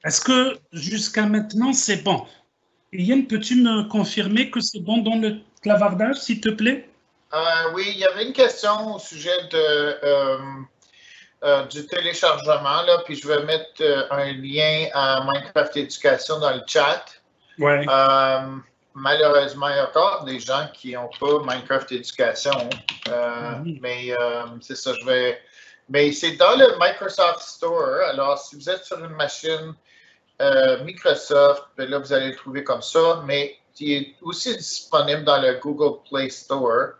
[SPEAKER 1] Est-ce que jusqu'à maintenant, c'est bon? Yann, peux-tu me confirmer que c'est bon dans le clavardage, s'il te plaît?
[SPEAKER 2] Oui, il y avait une question au sujet du téléchargement, là, puis je vais mettre un lien à Minecraft Éducation dans le chat.
[SPEAKER 1] Ouais.
[SPEAKER 2] Malheureusement, il y a encore des gens qui n'ont pas Minecraft Éducation, mais c'est ça, mais c'est dans le Microsoft Store, alors si vous êtes sur une machine Microsoft, ben là, vous allez le trouver comme ça, mais il est aussi disponible dans le Google Play Store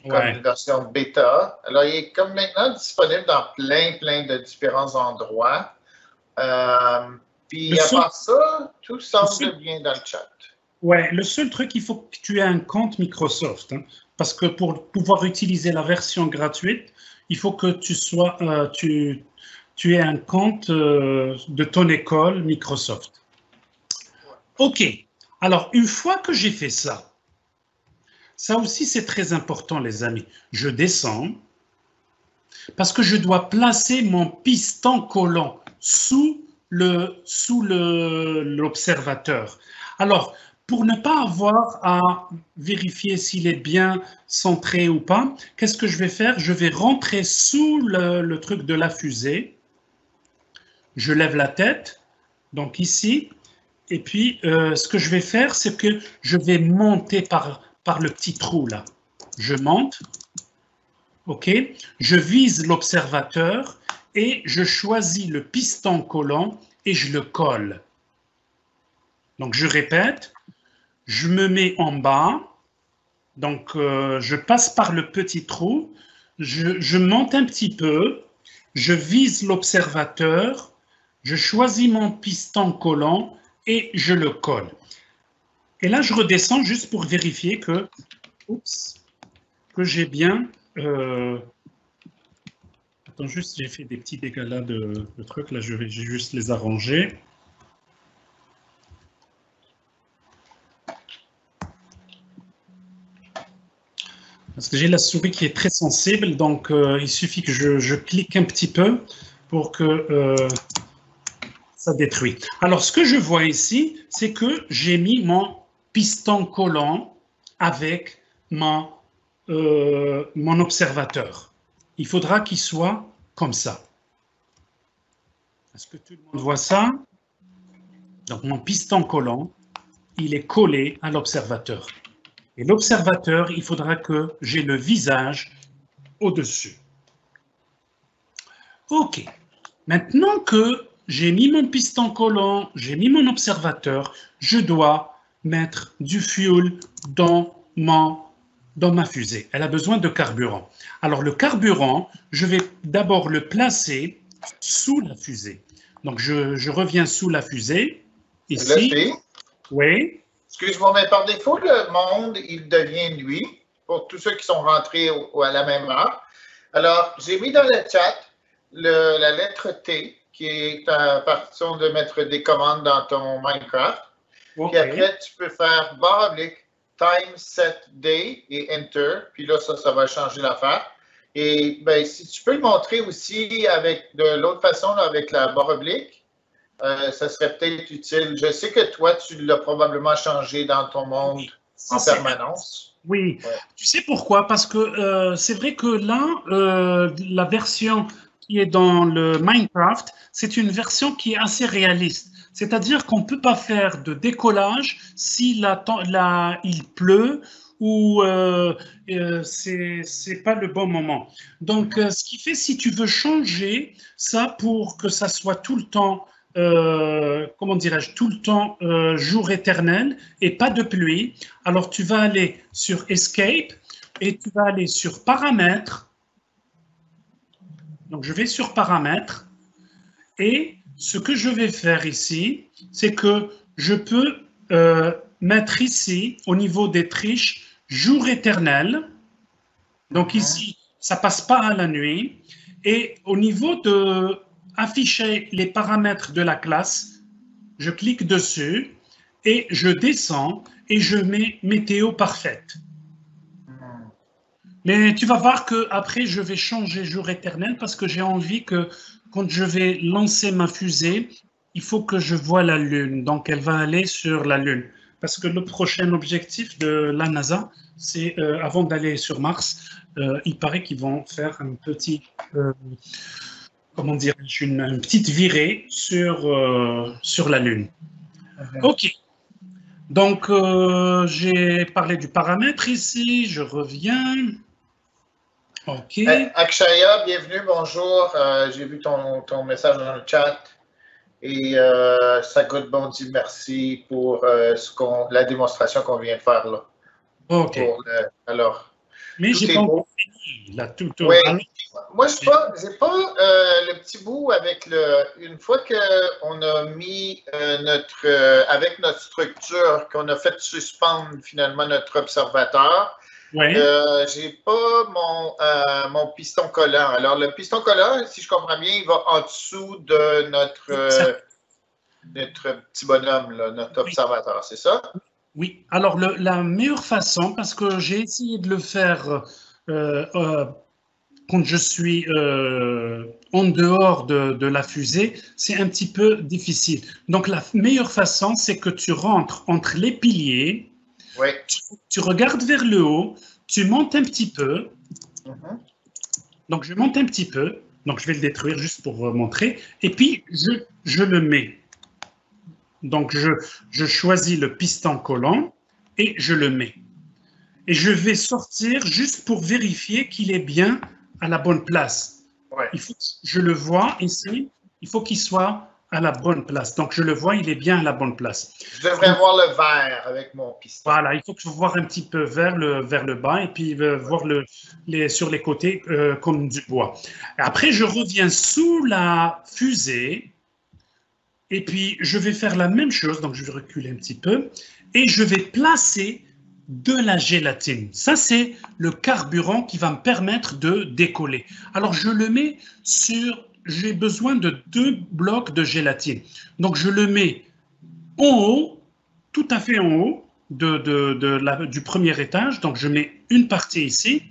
[SPEAKER 2] comme une version bêta. Alors, il est comme maintenant disponible dans plein de différents endroits. Puis, à part ça, tout semble bien dans le chat.
[SPEAKER 1] Ouais, le seul truc, il faut que tu aies un compte Microsoft, hein, parce que pour pouvoir utiliser la version gratuite, il faut que tu aies un compte de ton école Microsoft. OK. Alors, une fois que j'ai fait ça aussi, c'est très important, les amis. Je descends parce que je dois placer mon piston collant sous l'observateur. Alors, pour ne pas avoir à vérifier s'il est bien centré ou pas, qu'est-ce que je vais faire? Je vais rentrer sous le truc de la fusée. Je lève la tête, donc ici. Et puis, ce que je vais faire, c'est que je vais monter par le petit trou là. Je monte. OK? Je vise l'observateur et je choisis le piston collant et je le colle. Donc, je répète, je me mets en bas, donc je passe par le petit trou, je monte un petit peu, je vise l'observateur, je choisis mon piston collant et je le colle. Et là, je redescends juste pour vérifier que, que j'ai bien... Attends, juste, j'ai fait des petits dégâts là de trucs. Là, je vais juste les arranger. Parce que j'ai la souris qui est très sensible, donc il suffit que je clique un petit peu pour que ça détruit. Alors, ce que je vois ici, c'est que j'ai mis mon piston collant avec mon observateur. Il faudra qu'il soit comme ça. Est-ce que tout le monde voit ça? Donc, mon piston collant, il est collé à l'observateur. Et l'observateur, il faudra que j'ai le visage au-dessus. OK. Maintenant que j'ai mis mon piston collant, j'ai mis mon observateur, je dois mettre du fuel dans ma fusée. Elle a besoin de carburant. Alors, le carburant, je vais d'abord le placer sous la fusée. Donc, je reviens sous la fusée. Ici. Oui.
[SPEAKER 2] Excuse-moi, mais par défaut, le monde, il devient nuit pour tous ceux qui sont rentrés à la même heure. Alors, j'ai mis dans le chat la lettre T, qui est ta façon de mettre des commandes dans ton Minecraft. Okay. Puis après, tu peux faire barre oblique, time, set, day et enter. Puis là, ça va changer l'affaire. Et ben, si tu peux le montrer aussi de l'autre façon, là, avec la barre oblique, ça serait peut-être utile. Je sais que toi, tu l'as probablement changé dans ton monde en permanence.
[SPEAKER 1] Oui. Ouais. Tu sais pourquoi? Parce que c'est vrai que là, la version qui est dans le Minecraft, c'est une version qui est assez réaliste. C'est-à-dire qu'on ne peut pas faire de décollage si il pleut ou c'est pas le bon moment. Donc, ce qui fait, si tu veux changer ça pour que ça soit tout le temps comment dirais-je, tout le temps jour éternel et pas de pluie. Alors, tu vas aller sur Escape et tu vas aller sur Paramètres. Donc, je vais sur Paramètres et ce que je vais faire ici, c'est que je peux mettre ici, au niveau des triches, jour éternel. Donc, ici, ça passe pas à la nuit. Et au niveau de afficher les paramètres de la classe, je clique dessus et je descends et je mets météo parfaite. Mais tu vas voir que après je vais changer jour éternel parce que j'ai envie que quand je vais lancer ma fusée, il faut que je voie la Lune. Donc elle va aller sur la Lune. Parce que le prochain objectif de la NASA, c'est avant d'aller sur Mars, il paraît qu'ils vont faire un petit... comment dire, une petite virée sur la Lune. OK. Donc, j'ai parlé du paramètre ici. Je reviens. OK.
[SPEAKER 2] Akshaya, bienvenue, bonjour. J'ai vu ton message dans le chat. Et Sagoud bon dit merci pour la démonstration qu'on vient de faire là.
[SPEAKER 1] OK.
[SPEAKER 2] Alors,
[SPEAKER 1] mais j'ai pas encore fini. Là,
[SPEAKER 2] oui. Moi, je n'ai pas le petit bout avec une fois qu'on a mis avec notre structure, qu'on a fait suspendre finalement notre observateur,
[SPEAKER 1] oui.
[SPEAKER 2] J'ai pas mon piston collant. Alors, le piston collant, si je comprends bien, il va en dessous de notre petit bonhomme, là, notre observateur, c'est ça?
[SPEAKER 1] Oui. Alors, la meilleure façon, parce que j'ai essayé de le faire quand je suis en dehors de la fusée, c'est un petit peu difficile. Donc, la meilleure façon, c'est que tu rentres entre les piliers,
[SPEAKER 2] oui.
[SPEAKER 1] Tu regardes vers le haut, tu montes un petit peu. Donc, je monte un petit peu. Donc, je vais le détruire juste pour montrer. Et puis, je le mets. Donc, je choisis le piston collant et je le mets. et je vais sortir juste pour vérifier qu'il est bien à la bonne place.
[SPEAKER 2] Ouais.
[SPEAKER 1] Je le vois ici, il faut qu'il soit à la bonne place. Donc, je le vois, il est bien à la bonne place.
[SPEAKER 2] Je devrais avoir le vert avec mon piston.
[SPEAKER 1] Voilà, il faut que je vois un petit peu vers le bas et puis voir sur les côtés comme du bois. Après, je reviens sous la fusée et puis je vais faire la même chose. Donc, je vais reculer un petit peu et je vais placer de la gélatine. Ça, c'est le carburant qui va me permettre de décoller. Alors, je le mets sur... J'ai besoin de 2 blocs de gélatine. Donc, je le mets en haut, tout à fait en haut du premier étage. Donc, je mets une partie ici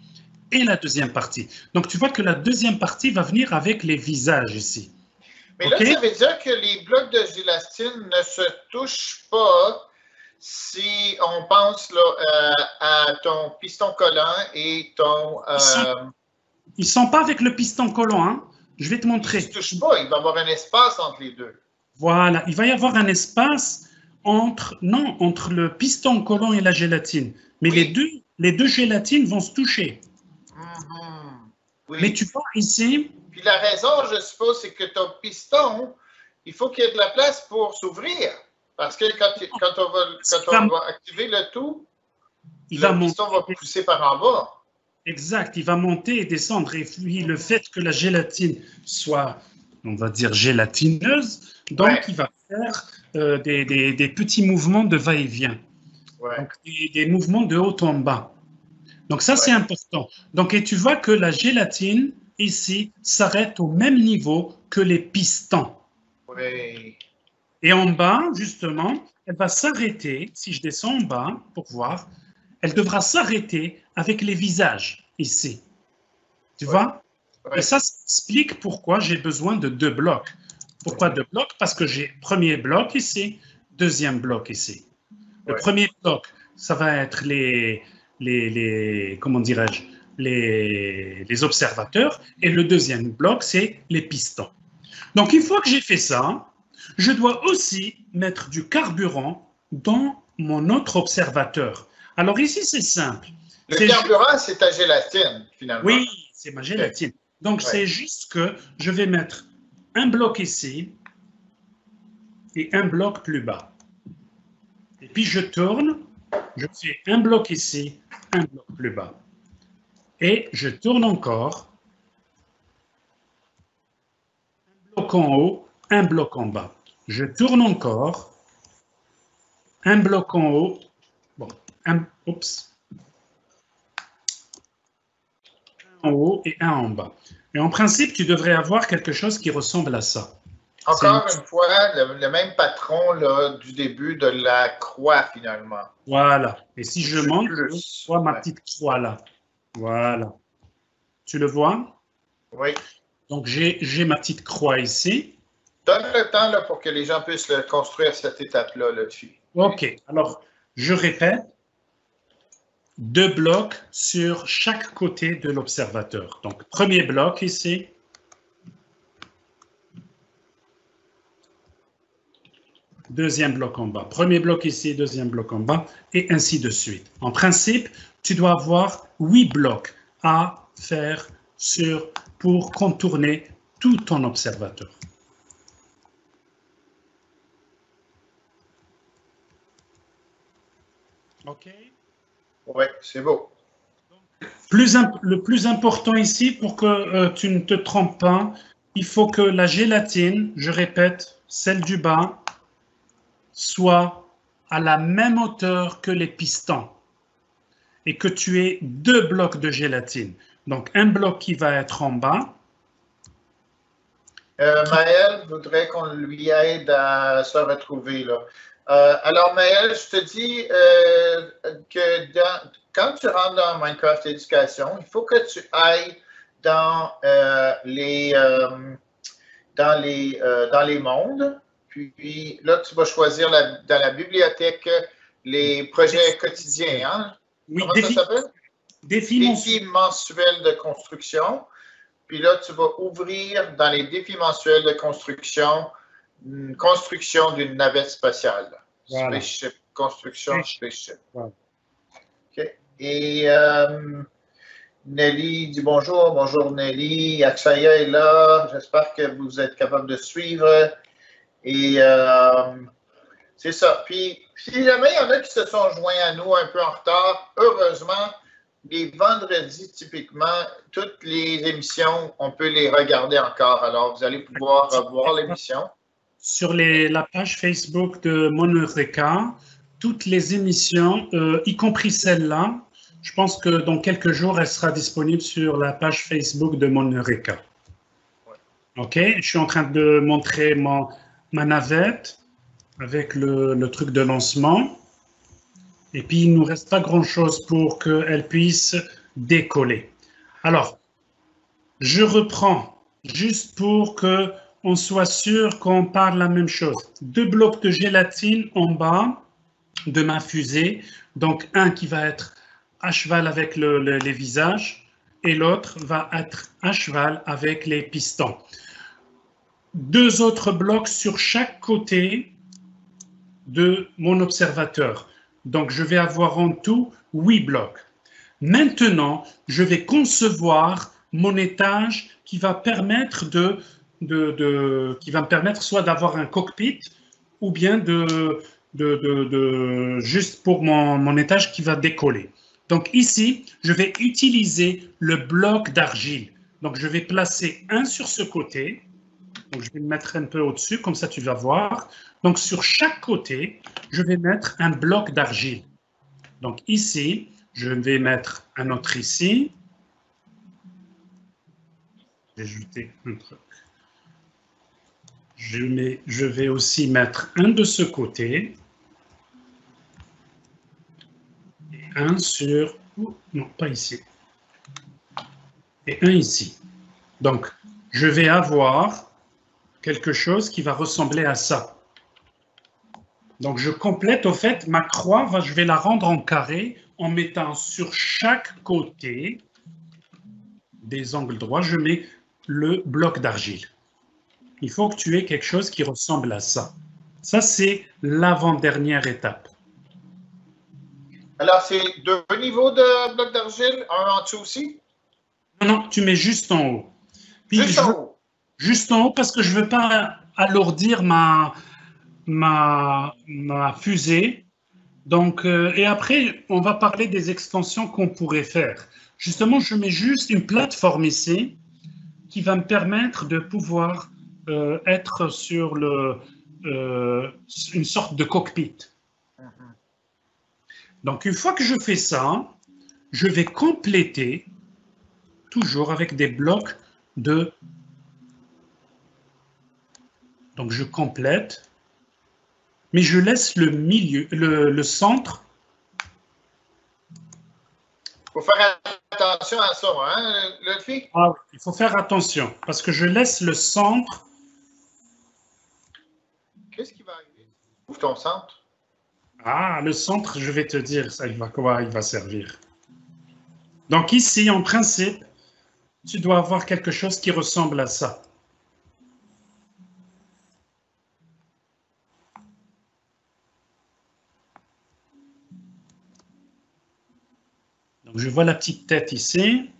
[SPEAKER 1] et la deuxième partie. Donc, tu vois que la deuxième partie va venir avec les visages ici.
[SPEAKER 2] Mais là,
[SPEAKER 1] Okay?
[SPEAKER 2] ça veut dire que les blocs de gélatine ne se touchent pas si on pense là, à ton piston collant et ton...
[SPEAKER 1] Ils ne sont pas avec le piston collant, hein? Je vais te montrer.
[SPEAKER 2] Ils ne se touchent pas, il va y avoir un espace entre les deux.
[SPEAKER 1] Voilà, il va y avoir un espace entre le piston collant et la gélatine. Mais
[SPEAKER 2] Oui.
[SPEAKER 1] les deux gélatines vont se toucher.
[SPEAKER 2] Oui.
[SPEAKER 1] Mais tu vois ici...
[SPEAKER 2] Puis la raison, je suppose, c'est que ton piston, il faut qu'il y ait de la place pour s'ouvrir. Parce que quand on va activer le tout, le piston va pousser par en bas.
[SPEAKER 1] Exact, il va monter et descendre. Et puis le fait que la gélatine soit, on va dire, gélatineuse, donc il va faire des petits mouvements de va-et-vient. Donc des mouvements de haut en bas. Donc ça, c'est important. Donc, et tu vois que la gélatine, ici, s'arrête au même niveau que les pistons.
[SPEAKER 2] Oui.
[SPEAKER 1] Et en bas, justement, elle va s'arrêter, si je descends en bas pour voir, elle devra s'arrêter avec les visages, ici. Tu vois? Et ça explique pourquoi j'ai besoin de 2 blocs. Pourquoi 2 blocs? Parce que j'ai premier bloc ici, deuxième bloc ici. Le premier bloc, ça va être comment dirais-je, les observateurs, et le deuxième bloc, c'est les pistons. Donc, une fois que j'ai fait ça, je dois aussi mettre du carburant dans mon autre observateur. Alors ici, c'est simple.
[SPEAKER 2] Le carburant, c'est ta gélatine, finalement.
[SPEAKER 1] Oui, c'est ma gélatine. Donc, c'est juste que je vais mettre un bloc ici et un bloc plus bas. Et puis, je tourne, je fais un bloc ici, un bloc plus bas. Et je tourne encore. Un bloc en haut, un bloc en bas. Je tourne encore. Un bloc en haut. Bon, oups. Un en haut et un en bas. Et en principe, tu devrais avoir quelque chose qui ressemble à ça.
[SPEAKER 2] Encore une fois, le même patron là, du début de la croix, finalement.
[SPEAKER 1] Voilà. Et si je monte, je vois ma petite croix là. Voilà. Tu le vois?
[SPEAKER 2] Oui.
[SPEAKER 1] Donc, j'ai ma petite croix ici.
[SPEAKER 2] Donne le temps là, pour que les gens puissent construire cette étape-là là-dessus.
[SPEAKER 1] OK. Alors, je répète. 2 blocs sur chaque côté de l'observateur. Donc, premier bloc ici. Deuxième bloc en bas. Premier bloc ici, deuxième bloc en bas, et ainsi de suite. En principe, tu dois avoir 8 blocs à faire pour contourner tout ton observateur. OK?
[SPEAKER 2] Oui, c'est beau.
[SPEAKER 1] Le plus important ici, pour que tu ne te trompes pas, il faut que la gélatine, je répète, celle du bas, soit à la même hauteur que les pistons et que tu aies 2 blocs de gélatine. Donc, un bloc qui va être en bas.
[SPEAKER 2] Maël voudrait qu'on lui aide à se retrouver là. Alors, Maël, je te dis que quand tu rentres dans Minecraft Éducation, il faut que tu ailles dans les mondes. Puis là, tu vas choisir dans la bibliothèque les projets quotidiens. Hein?
[SPEAKER 1] Oui,
[SPEAKER 2] comment ça s'appelle?
[SPEAKER 1] Défis
[SPEAKER 2] mensuels de construction. Puis là, tu vas ouvrir dans les défis mensuels de construction d'une navette spatiale.
[SPEAKER 1] Voilà.
[SPEAKER 2] Spaceship, construction spaceship.
[SPEAKER 1] Voilà.
[SPEAKER 2] Okay. Et Nelly dit bonjour. Bonjour Nelly. Akshaya est là. J'espère que vous êtes capable de suivre. Et c'est ça. Puis, si jamais il y en a qui se sont joints à nous un peu en retard, heureusement, les vendredis, typiquement, toutes les émissions, on peut les regarder encore. Alors, vous allez pouvoir voir l'émission.
[SPEAKER 1] Sur la page Facebook de Moneureka, toutes les émissions, y compris celle-là, je pense que dans quelques jours, elle sera disponible sur la page Facebook de Moneureka.
[SPEAKER 2] Ouais.
[SPEAKER 1] OK? Je suis en train de montrer ma navette avec le truc de lancement. Et puis, il ne nous reste pas grand-chose pour qu'elle puisse décoller. Alors, je reprends juste pour qu'on soit sûr qu'on parle la même chose. 2 blocs de gélatine en bas de ma fusée. Donc, un qui va être à cheval avec les visages et l'autre va être à cheval avec les pistons. 2 autres blocs sur chaque côté de mon observateur. Donc, je vais avoir en tout 8 blocs. Maintenant, je vais concevoir mon étage qui va permettre soit d'avoir un cockpit ou bien juste pour mon étage qui va décoller. Donc ici, je vais utiliser le bloc d'argile. Donc, je vais placer un sur ce côté. Donc, je vais le mettre un peu au-dessus, comme ça tu vas voir. Donc, sur chaque côté, je vais mettre un bloc d'argile. Donc, ici, je vais mettre un autre ici. Je vais ajouter un truc. Je vais aussi mettre un de ce côté. Et un sur... non, pas ici. Et un ici. Donc, je vais avoir quelque chose qui va ressembler à ça. Donc, je complète, au fait, ma croix, je vais la rendre en carré en mettant sur chaque côté des angles droits, je mets le bloc d'argile. Il faut que tu aies quelque chose qui ressemble à ça. Ça, c'est l'avant-dernière étape.
[SPEAKER 2] Alors, c'est 2 niveaux de bloc d'argile, un en dessous aussi?
[SPEAKER 1] Non, tu mets juste en haut. Puis
[SPEAKER 2] juste en haut?
[SPEAKER 1] Juste en haut, parce que je ne veux pas alourdir ma fusée. Donc, et après, on va parler des extensions qu'on pourrait faire. Justement, je mets juste une plateforme ici qui va me permettre de pouvoir être sur une sorte de cockpit. Donc, une fois que je fais ça, je vais compléter toujours avec des blocs de... Donc, je complète, mais je laisse le milieu, le centre.
[SPEAKER 2] Il faut faire attention à ça, hein, Luffy?
[SPEAKER 1] Ah, il faut faire attention, parce que je laisse le centre.
[SPEAKER 2] Qu'est-ce qui va arriver? Ouvre ton centre.
[SPEAKER 1] Ah, le centre, je vais te dire ça, quoi il va servir. Donc ici, en principe, tu dois avoir quelque chose qui ressemble à ça. Donc, je vois la petite tête ici.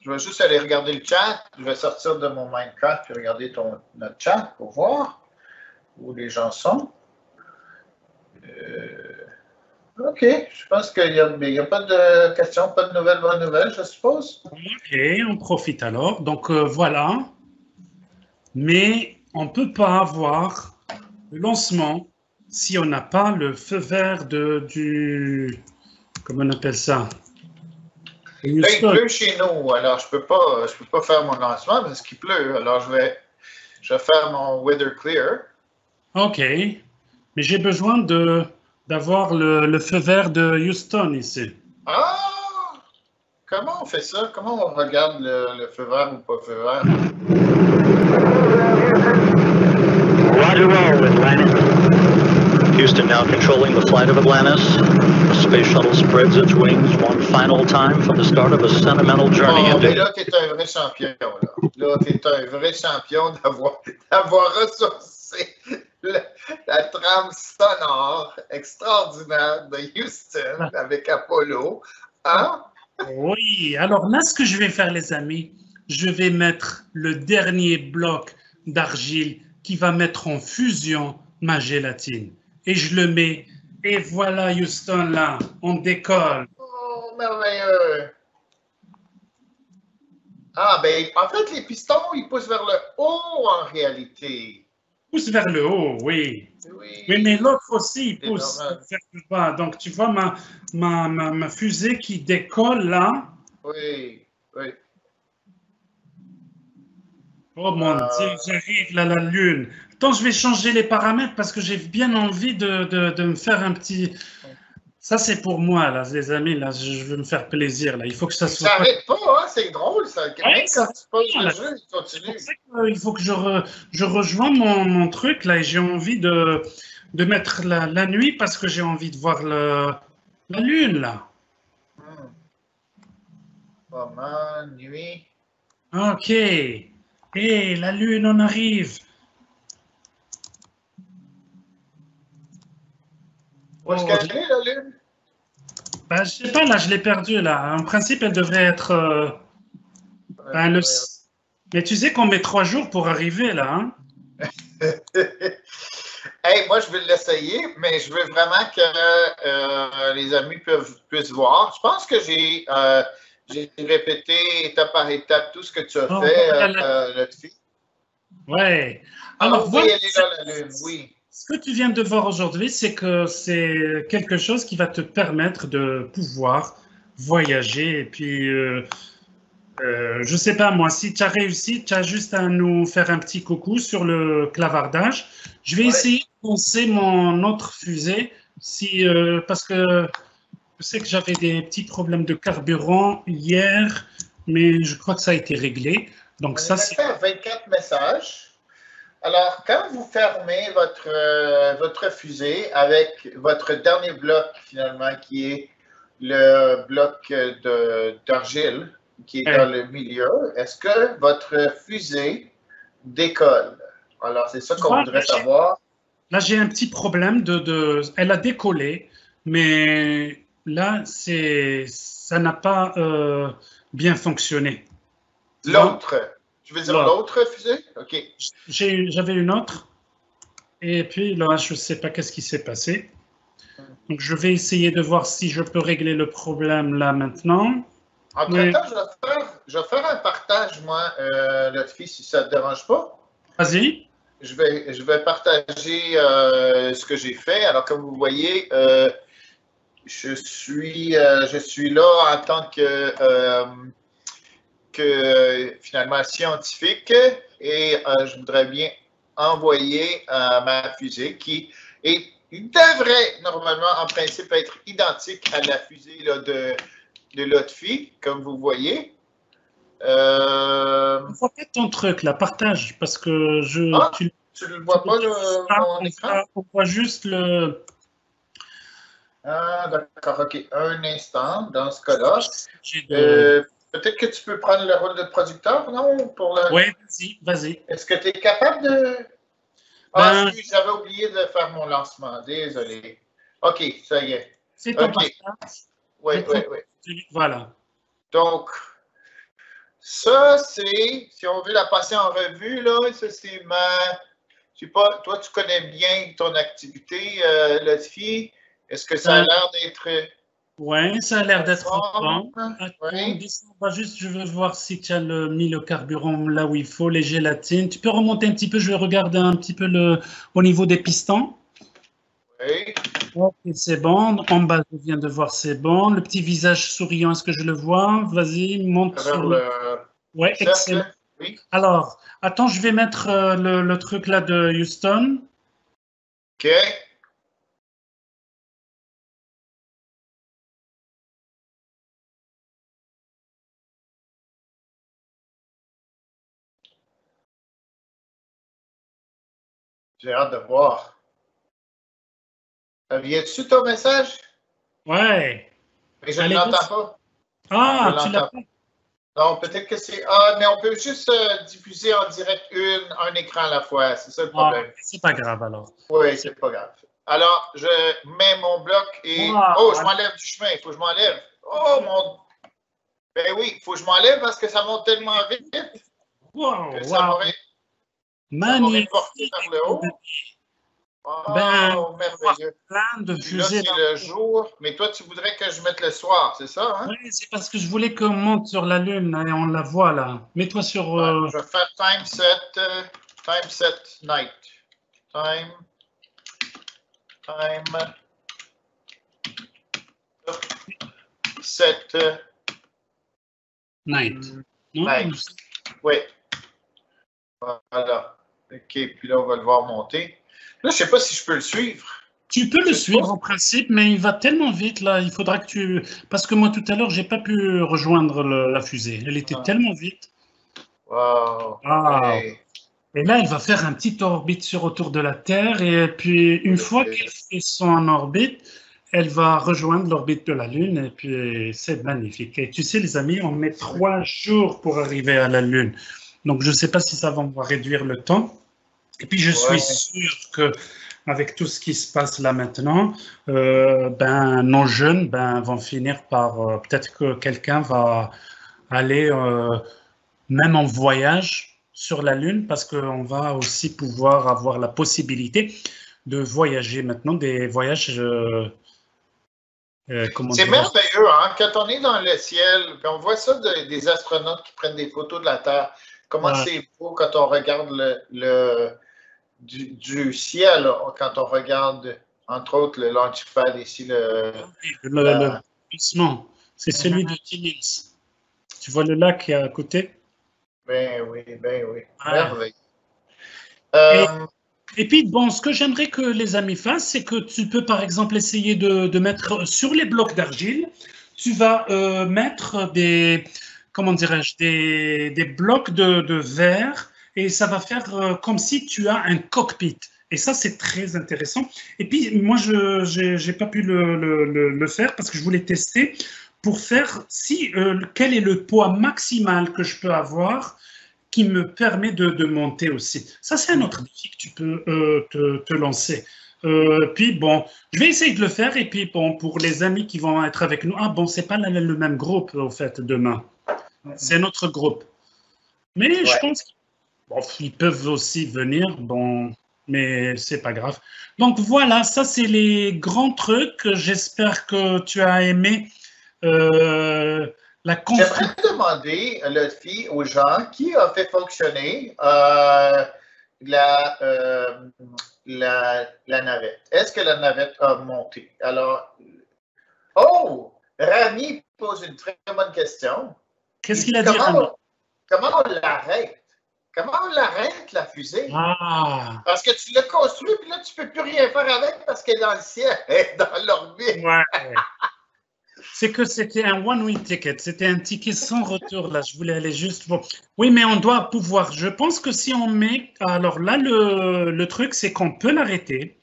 [SPEAKER 2] Je vais juste aller regarder le chat. Je vais sortir de mon Minecraft et regarder notre chat pour voir où les gens sont. OK. Je pense qu'il n'y a pas de questions, pas de nouvelles, bonnes nouvelles, je suppose.
[SPEAKER 1] OK, on profite alors. Donc, voilà. Mais on ne peut pas avoir le lancement si on n'a pas le feu vert du... Comment on appelle ça?
[SPEAKER 2] Là, il pleut chez nous, alors je peux pas faire mon lancement parce qu'il pleut. Alors, je vais faire mon weather clear.
[SPEAKER 1] OK. Mais j'ai besoin d'avoir le feu vert de Houston ici.
[SPEAKER 2] Ah! Comment on fait ça? Comment on regarde le feu vert ou pas feu vert?
[SPEAKER 5] Roger, roll, Atlantis. Houston now controlling the flight of Atlantis. The space shuttle spreads its wings one final time for the start of a sentimental journey.
[SPEAKER 2] Oh, mais là, tu es un vrai champion. Là, tu es un vrai champion d'avoir ressourcé la trame sonore extraordinaire de Houston avec Apollo. Hein?
[SPEAKER 1] Oui, alors là, ce que je vais faire, les amis, je vais mettre le dernier bloc d'argile qui va mettre en fusion ma gélatine. Et je le mets. Et voilà, Houston, là, on décolle.
[SPEAKER 2] Oh, merveilleux! Ah, ben, en fait, les pistons, ils poussent vers le haut en réalité.
[SPEAKER 1] Pousse vers le haut, oui.
[SPEAKER 2] Oui,
[SPEAKER 1] Oui, mais l'autre aussi, il
[SPEAKER 2] c'est
[SPEAKER 1] pousse
[SPEAKER 2] normal.
[SPEAKER 1] vers le bas. Donc, tu vois ma fusée qui décolle là.
[SPEAKER 2] Oui, oui.
[SPEAKER 1] Oh mon Dieu, j'arrive là, la Lune. Attends, je vais changer les paramètres parce que j'ai bien envie de me faire un petit. Ça, c'est pour moi, là, les amis. Là, je veux me faire plaisir. Là. Il faut que ça soit
[SPEAKER 2] Ça
[SPEAKER 1] pas.
[SPEAKER 2] n'arrête pas, hein? C'est drôle, ça.
[SPEAKER 1] Ouais,
[SPEAKER 2] Même quand tu poses le
[SPEAKER 1] là.
[SPEAKER 2] jeu, il
[SPEAKER 1] C'est pour
[SPEAKER 2] continue.
[SPEAKER 1] ça qu'il faut que je rejoins mon truc là et j'ai envie de mettre la nuit parce que j'ai envie de voir la Lune là.
[SPEAKER 2] Moment, nuit.
[SPEAKER 1] Ok. Et la Lune, on arrive.
[SPEAKER 2] Où est-ce
[SPEAKER 1] Oh,
[SPEAKER 2] qu'elle est, la Lune?
[SPEAKER 1] ben, je sais pas, là, je l'ai perdue là. En principe, elle devrait être. Ben, mais tu sais qu'on met 3 jours pour arriver là. Hein?
[SPEAKER 2] Hey, moi, je vais l'essayer, mais je veux vraiment que les amis puissent voir. Je pense que j'ai répété étape par étape tout ce que tu as
[SPEAKER 1] Oh,
[SPEAKER 2] fait,
[SPEAKER 1] voilà,
[SPEAKER 2] Lotfi.
[SPEAKER 1] ouais.
[SPEAKER 2] Ah
[SPEAKER 1] Alors,
[SPEAKER 2] oui,
[SPEAKER 1] voilà.
[SPEAKER 2] elle est là, la Lune, oui.
[SPEAKER 1] Ce que tu viens de voir aujourd'hui, c'est que c'est quelque chose qui va te permettre de pouvoir voyager. Et puis, je sais pas, moi, si tu as réussi, tu as juste à nous faire un petit coucou sur le clavardage. Je vais
[SPEAKER 2] Oui.
[SPEAKER 1] essayer de lancer mon autre fusée, parce que je sais que j'avais des petits problèmes de carburant hier, mais je crois que ça a été réglé. Donc,
[SPEAKER 2] On est
[SPEAKER 1] ça, c'est.
[SPEAKER 2] resté à 24 messages. Alors, quand vous fermez votre fusée avec votre dernier bloc, finalement, qui est le bloc d'argile, qui est dans le milieu, est-ce que votre fusée décolle? Alors, c'est ça
[SPEAKER 1] Tu
[SPEAKER 2] qu'on
[SPEAKER 1] vois,
[SPEAKER 2] voudrait savoir.
[SPEAKER 1] là, j'ai un petit problème Elle a décollé, mais là, ça n'a pas bien fonctionné. Tu vois,
[SPEAKER 2] L'autre, tu veux dire
[SPEAKER 1] là,
[SPEAKER 2] l'autre fusée? OK.
[SPEAKER 1] j'avais une autre, et puis là, je ne sais pas qu'est-ce qui s'est passé. Donc, je vais essayer de voir si je peux régler le problème là maintenant. Mais
[SPEAKER 2] Entre-temps, je vais faire un partage, moi, Lotfi, si ça ne te dérange pas.
[SPEAKER 1] vas-y.
[SPEAKER 2] Je vais partager ce que j'ai fait. Alors, comme vous voyez, je suis là en tant que finalement scientifique et je voudrais bien envoyer ma fusée qui devrait normalement, en principe, être identique à la fusée là, de Lotfi, comme vous voyez.
[SPEAKER 1] On voit pas ton truc là, partage, parce que
[SPEAKER 2] tu ne le vois pas, mon écran?
[SPEAKER 1] On voit juste le.
[SPEAKER 2] Ah, d'accord, OK. Un instant, dans ce cas-là. Peut-être que tu peux prendre le rôle de producteur, non?
[SPEAKER 1] Oui, vas-y.
[SPEAKER 2] Est-ce que tu es capable de. Ah, excuse, j'avais oublié de faire mon lancement. Désolé. OK, ça y est.
[SPEAKER 1] C'est ton partage.
[SPEAKER 2] Oui.
[SPEAKER 1] Voilà.
[SPEAKER 2] Donc, ça, c'est, si on veut la passer en revue, là, ça, c'est je sais pas, toi, tu connais bien ton activité, Lotfi. Est-ce que ça a l'air d'être.
[SPEAKER 1] Oui, ça a l'air d'être bon.
[SPEAKER 2] Oui.
[SPEAKER 1] Je veux voir si tu as mis le carburant là où il faut, les gélatines. Tu peux remonter un petit peu, je vais regarder un petit peu au niveau des pistons.
[SPEAKER 2] Oui.
[SPEAKER 1] Ok, c'est bon. En bas, je viens de voir, c'est bon. Le petit visage souriant, est-ce que je le vois? Vas-y, monte sur le. Oui, excellent.
[SPEAKER 2] Oui.
[SPEAKER 1] Alors, attends, je vais mettre le truc là de Houston.
[SPEAKER 2] OK. J'ai hâte de voir. Viens-tu ton message?
[SPEAKER 1] Ouais.
[SPEAKER 2] Mais je ne l'entends pas.
[SPEAKER 1] Ah, tu l'as pas.
[SPEAKER 2] Non, peut-être que c'est... Ah, mais on peut juste diffuser en direct un écran à la fois. C'est ça le problème.
[SPEAKER 1] C'est pas grave alors.
[SPEAKER 2] Oui, c'est pas grave. Alors, je mets mon bloc et... Oh, je m'enlève du chemin. Il faut que je m'enlève. Oh, mon... Ben oui, il faut que je m'enlève parce que ça monte tellement vite que ça m'aurait porté vers le haut. Oh, merveilleux.
[SPEAKER 1] Plein de fusées.
[SPEAKER 2] Là, c'est le jour. Mais toi, tu voudrais que je mette le soir, c'est ça? Hein?
[SPEAKER 1] Oui, c'est parce que je voulais qu'on monte sur la Lune et on la voit là. Mets-toi sur...
[SPEAKER 2] Je vais faire time set night. Time set
[SPEAKER 1] night.
[SPEAKER 2] Night. Oui. Voilà. OK, puis là, on va le voir monter. Là, je ne sais pas si je peux le suivre.
[SPEAKER 1] Tu peux le suivre en principe, mais il va tellement vite là, il faudra que tu... Parce que moi, tout à l'heure, je n'ai pas pu rejoindre la fusée. Elle était tellement vite.
[SPEAKER 2] Wow.
[SPEAKER 1] Okay. Et là, elle va faire un petit orbite autour de la Terre. Et puis, une fois qu'elle fait son orbite, elle va rejoindre l'orbite de la Lune. Et puis, c'est magnifique. Et tu sais, les amis, on met 3 jours pour arriver à la Lune. Donc, je ne sais pas si ça va réduire le temps. Et puis, je suis sûr que avec tout ce qui se passe là maintenant, nos jeunes vont finir par... peut-être que quelqu'un va aller même en voyage sur la Lune, parce qu'on va aussi pouvoir avoir la possibilité de voyager maintenant, des voyages...
[SPEAKER 2] c'est merveilleux, hein? Quand on est dans le ciel, puis on voit ça des astronautes qui prennent des photos de la Terre, comment c'est beau quand on regarde du ciel, quand on regarde, entre autres, le launchpad ici. Le
[SPEAKER 1] lancement, c'est celui de Timmins. Tu vois le lac qui est à côté?
[SPEAKER 2] Ben oui. Merveilleux.
[SPEAKER 1] Et puis, bon, ce que j'aimerais que les amis fassent, c'est que tu peux, par exemple, essayer de mettre sur les blocs d'argile, tu vas mettre des, comment dirais-je, des blocs de verre, et ça va faire comme si tu as un cockpit. Et ça, c'est très intéressant. Et puis, moi, je n'ai pas pu le faire parce que je voulais tester pour faire quel est le poids maximal que je peux avoir qui me permet de monter aussi. Ça, c'est un autre défi que tu peux te lancer. Puis, bon, je vais essayer de le faire. Et puis, bon, pour les amis qui vont être avec nous, c'est pas le même groupe, au fait, demain. C'est notre groupe. Mais je pense qu'ils peuvent aussi venir, mais c'est pas grave. Donc, voilà, ça, c'est les grands trucs. J'espère que tu as aimé la construction.
[SPEAKER 2] J'aimerais demander, Lotfi, aux gens qui a fait fonctionner la navette. Est-ce que la navette a monté? Alors, Rami pose une très bonne question.
[SPEAKER 1] Qu'est-ce qu'il a dit, Rami?
[SPEAKER 2] Comment on l'arrête? Comment on l'arrête, la fusée? Parce que tu l'as construit, puis là, tu ne peux plus rien faire avec parce qu'elle est dans le ciel, dans l'orbite.
[SPEAKER 1] C'est que c'était un one-way ticket, c'était un ticket sans retour, là, je voulais aller juste... Oui, mais on doit pouvoir, je pense que si on met... Alors là, le truc, c'est qu'on peut l'arrêter,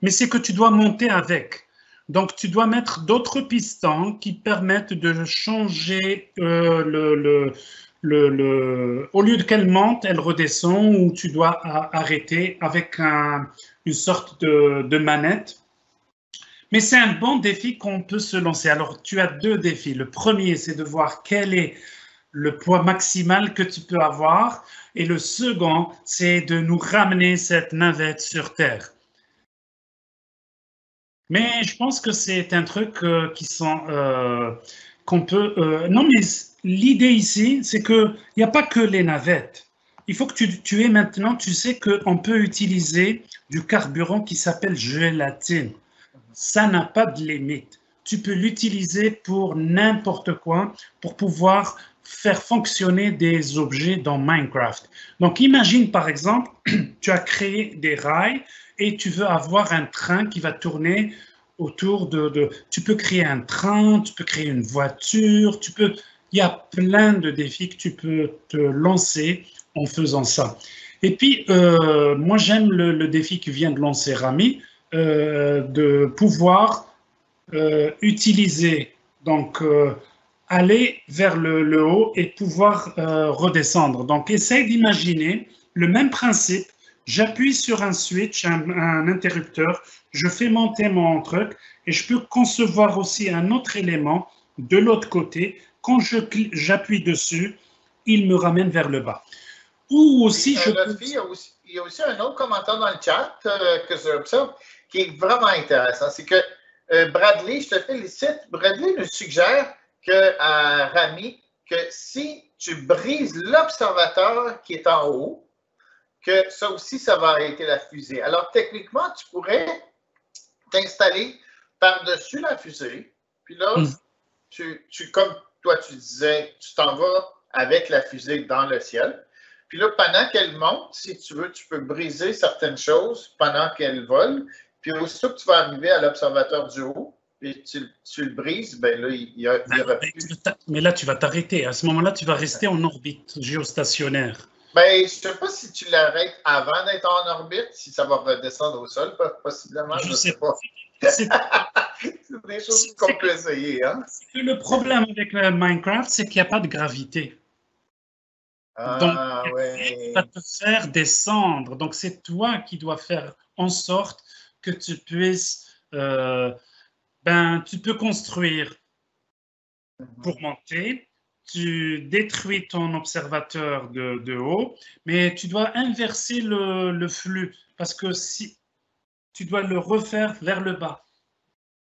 [SPEAKER 1] mais c'est que tu dois monter avec. Donc, tu dois mettre d'autres pistons qui permettent de changer au lieu qu'elle monte, elle redescend, ou tu dois arrêter avec une sorte de manette. Mais c'est un bon défi qu'on peut se lancer. Alors, tu as 2 défis. Le premier, c'est de voir quel est le poids maximal que tu peux avoir. Et le second, c'est de nous ramener cette navette sur Terre. Mais je pense que c'est un truc qu'on peut... non, mais l'idée ici, c'est qu'il n'y a pas que les navettes. Il faut que tu aies maintenant, tu sais qu'on peut utiliser du carburant qui s'appelle gélatine. Ça n'a pas de limite. Tu peux l'utiliser pour n'importe quoi, pour pouvoir faire fonctionner des objets dans Minecraft. Donc, imagine par exemple, tu as créé des rails et tu veux avoir un train qui va tourner autour tu peux créer un train, tu peux créer une voiture, il y a plein de défis que tu peux te lancer en faisant ça. Et puis, moi, j'aime le défi que vient de lancer Rami, de pouvoir utiliser donc aller vers le haut et pouvoir redescendre. Donc, essaye d'imaginer le même principe. J'appuie sur un switch, un interrupteur, je fais monter mon truc et je peux concevoir aussi un autre élément de l'autre côté. Quand j'appuie dessus, il me ramène vers le bas. Ou aussi,
[SPEAKER 2] il y a aussi un autre commentaire dans le chat que j'observe qui est vraiment intéressant. C'est que Bradley, je te félicite, Bradley nous suggère à Rami que si tu brises l'observateur qui est en haut, que ça aussi, ça va arrêter la fusée. Alors, techniquement, tu pourrais t'installer par-dessus la fusée, puis là, comme toi tu disais, tu t'en vas avec la fusée dans le ciel. Puis là, pendant qu'elle monte, si tu veux, tu peux briser certaines choses pendant qu'elle vole. Puis aussitôt que tu vas arriver à l'observateur du haut, et tu le brises, ben là, il y aura plus.
[SPEAKER 1] Mais là, tu vas t'arrêter. À ce moment-là, tu vas rester en orbite géostationnaire.
[SPEAKER 2] Ben, je ne sais pas si tu l'arrêtes avant d'être en orbite, si ça va redescendre au sol, possiblement. Je ne sais pas. C'est des choses qu'on peut essayer. Hein?
[SPEAKER 1] Le problème avec Minecraft, c'est qu'il n'y a pas de gravité. Donc, il va te faire descendre. Donc, c'est toi qui dois faire en sorte que tu puisses, tu peux construire pour monter. Tu détruis ton observateur de haut, mais tu dois inverser le flux parce que si tu dois le refaire vers le bas.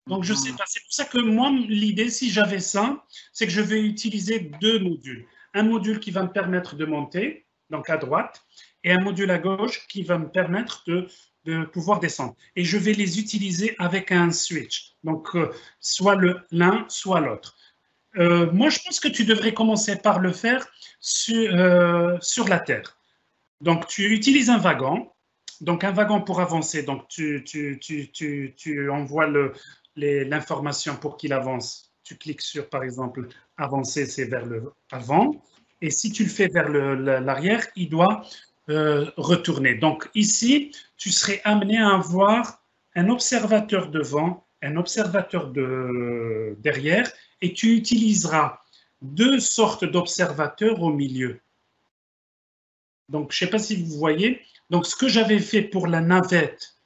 [SPEAKER 1] Donc, je ne sais pas. C'est pour ça que moi, l'idée, si j'avais ça, c'est que je vais utiliser deux modules. Un module qui va me permettre de monter, donc à droite, et un module à gauche qui va me permettre de pouvoir descendre. Et je vais les utiliser avec un switch. Donc, soit l'un, soit l'autre. Moi, je pense que tu devrais commencer par le faire sur la Terre. Donc, tu utilises un wagon. Donc, un wagon pour avancer. Donc, tu envoies l'information pour qu'il avance. Tu cliques sur, par exemple, avancer, c'est vers le avant. Et si tu le fais vers l'arrière, il doit retourner. Donc, ici, tu serais amené à avoir un observateur devant, un observateur derrière, et tu utiliseras deux sortes d'observateurs au milieu. Donc, je ne sais pas si vous voyez. Donc, ce que j'avais fait pour la navette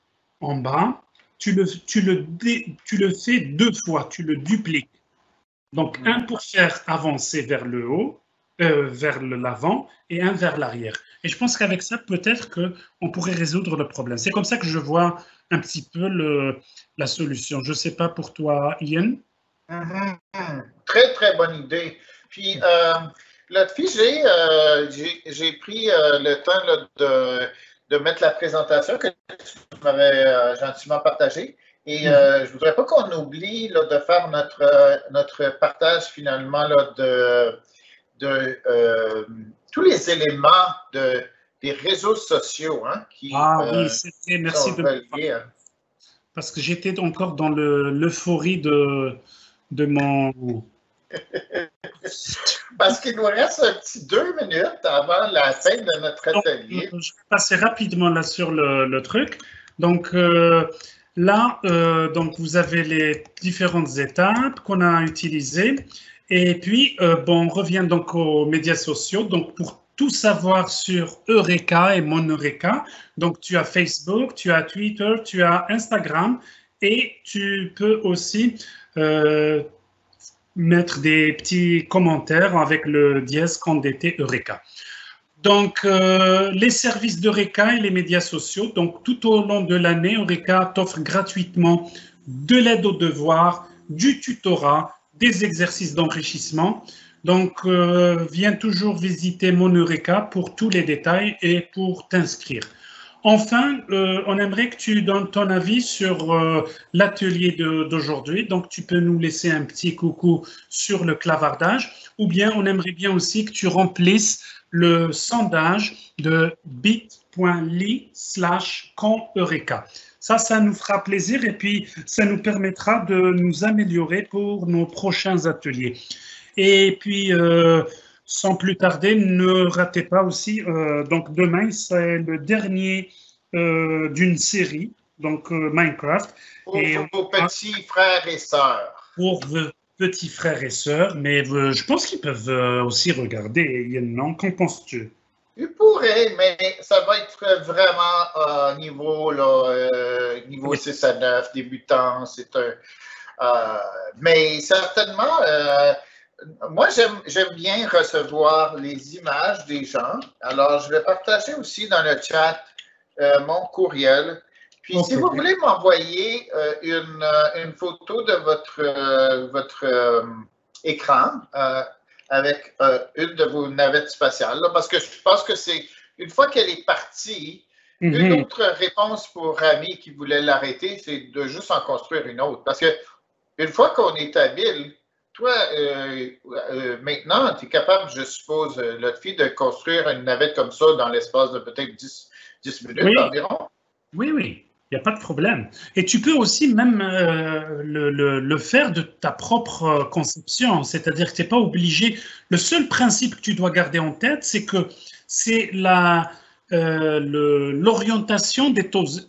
[SPEAKER 1] en bas, tu le fais deux fois, tu le dupliques. Donc, un pour faire avancer vers le haut, vers l'avant, et un vers l'arrière. Et je pense qu'avec ça, peut-être qu'on pourrait résoudre le problème. C'est comme ça que je vois un petit peu la solution. Je ne sais pas pour toi, Ian.
[SPEAKER 2] Très, très bonne idée. Puis, l'autre fille, j'ai pris le temps là, de mettre la présentation que tu m'avais gentiment partagée. Et je ne voudrais pas qu'on oublie là, de faire notre partage finalement là, de tous les éléments des réseaux sociaux qui
[SPEAKER 1] oui, c'était merci de
[SPEAKER 2] reliés.
[SPEAKER 1] Parce que j'étais encore dans l'euphorie de mon...
[SPEAKER 2] Parce qu'il nous reste un petit 2 minutes avant la fin de notre atelier.
[SPEAKER 1] Donc, je vais passer rapidement là sur le truc. Donc là, donc vous avez les différentes étapes qu'on a utilisées. Et puis, on revient donc aux médias sociaux. Donc, pour tout savoir sur Eureka et mon Eureka, donc tu as Facebook, tu as Twitter, tu as Instagram et tu peux aussi mettre des petits commentaires avec le dièse #DT Eureka. Donc, les services d'Eureka et les médias sociaux. Donc, tout au long de l'année, Eureka t'offre gratuitement de l'aide aux devoirs, du tutorat, des exercices d'enrichissement. Donc, viens toujours visiter mon Eureka pour tous les détails et pour t'inscrire. Enfin, on aimerait que tu donnes ton avis sur l'atelier d'aujourd'hui. Donc, tu peux nous laisser un petit coucou sur le clavardage ou bien on aimerait bien aussi que tu remplisses le sondage de bit.ly/camp-eureka. Ça nous fera plaisir et puis ça nous permettra de nous améliorer pour nos prochains ateliers. Et puis, sans plus tarder, ne ratez pas aussi, donc demain, c'est le dernier d'une série, donc Minecraft.
[SPEAKER 2] Pour vos petits frères et sœurs.
[SPEAKER 1] Pour vos petits frères et sœurs, mais je pense qu'ils peuvent aussi regarder. Non, qu'en penses-tu?
[SPEAKER 2] Il pourrait, mais ça va être vraiment niveau, niveau 6 à 9, débutant. Mais certainement, moi, j'aime bien recevoir les images des gens. Alors, je vais partager aussi dans le chat mon courriel. Puis, si vous voulez m'envoyer une photo de votre écran avec une de vos navettes spatiales, là, parce que je pense que c'est une fois qu'elle est partie, une autre réponse pour Rami qui voulait l'arrêter, c'est de juste en construire une autre. Parce que une fois qu'on est habile, toi, maintenant, tu es capable, je suppose, Lotfi, de construire une navette comme ça dans l'espace de peut-être 10 minutes environ.
[SPEAKER 1] Oui, oui. Il n'y a pas de problème. Et tu peux aussi même le faire de ta propre conception, c'est-à-dire que tu n'es pas obligé. Le seul principe que tu dois garder en tête, c'est que c'est l'orientation de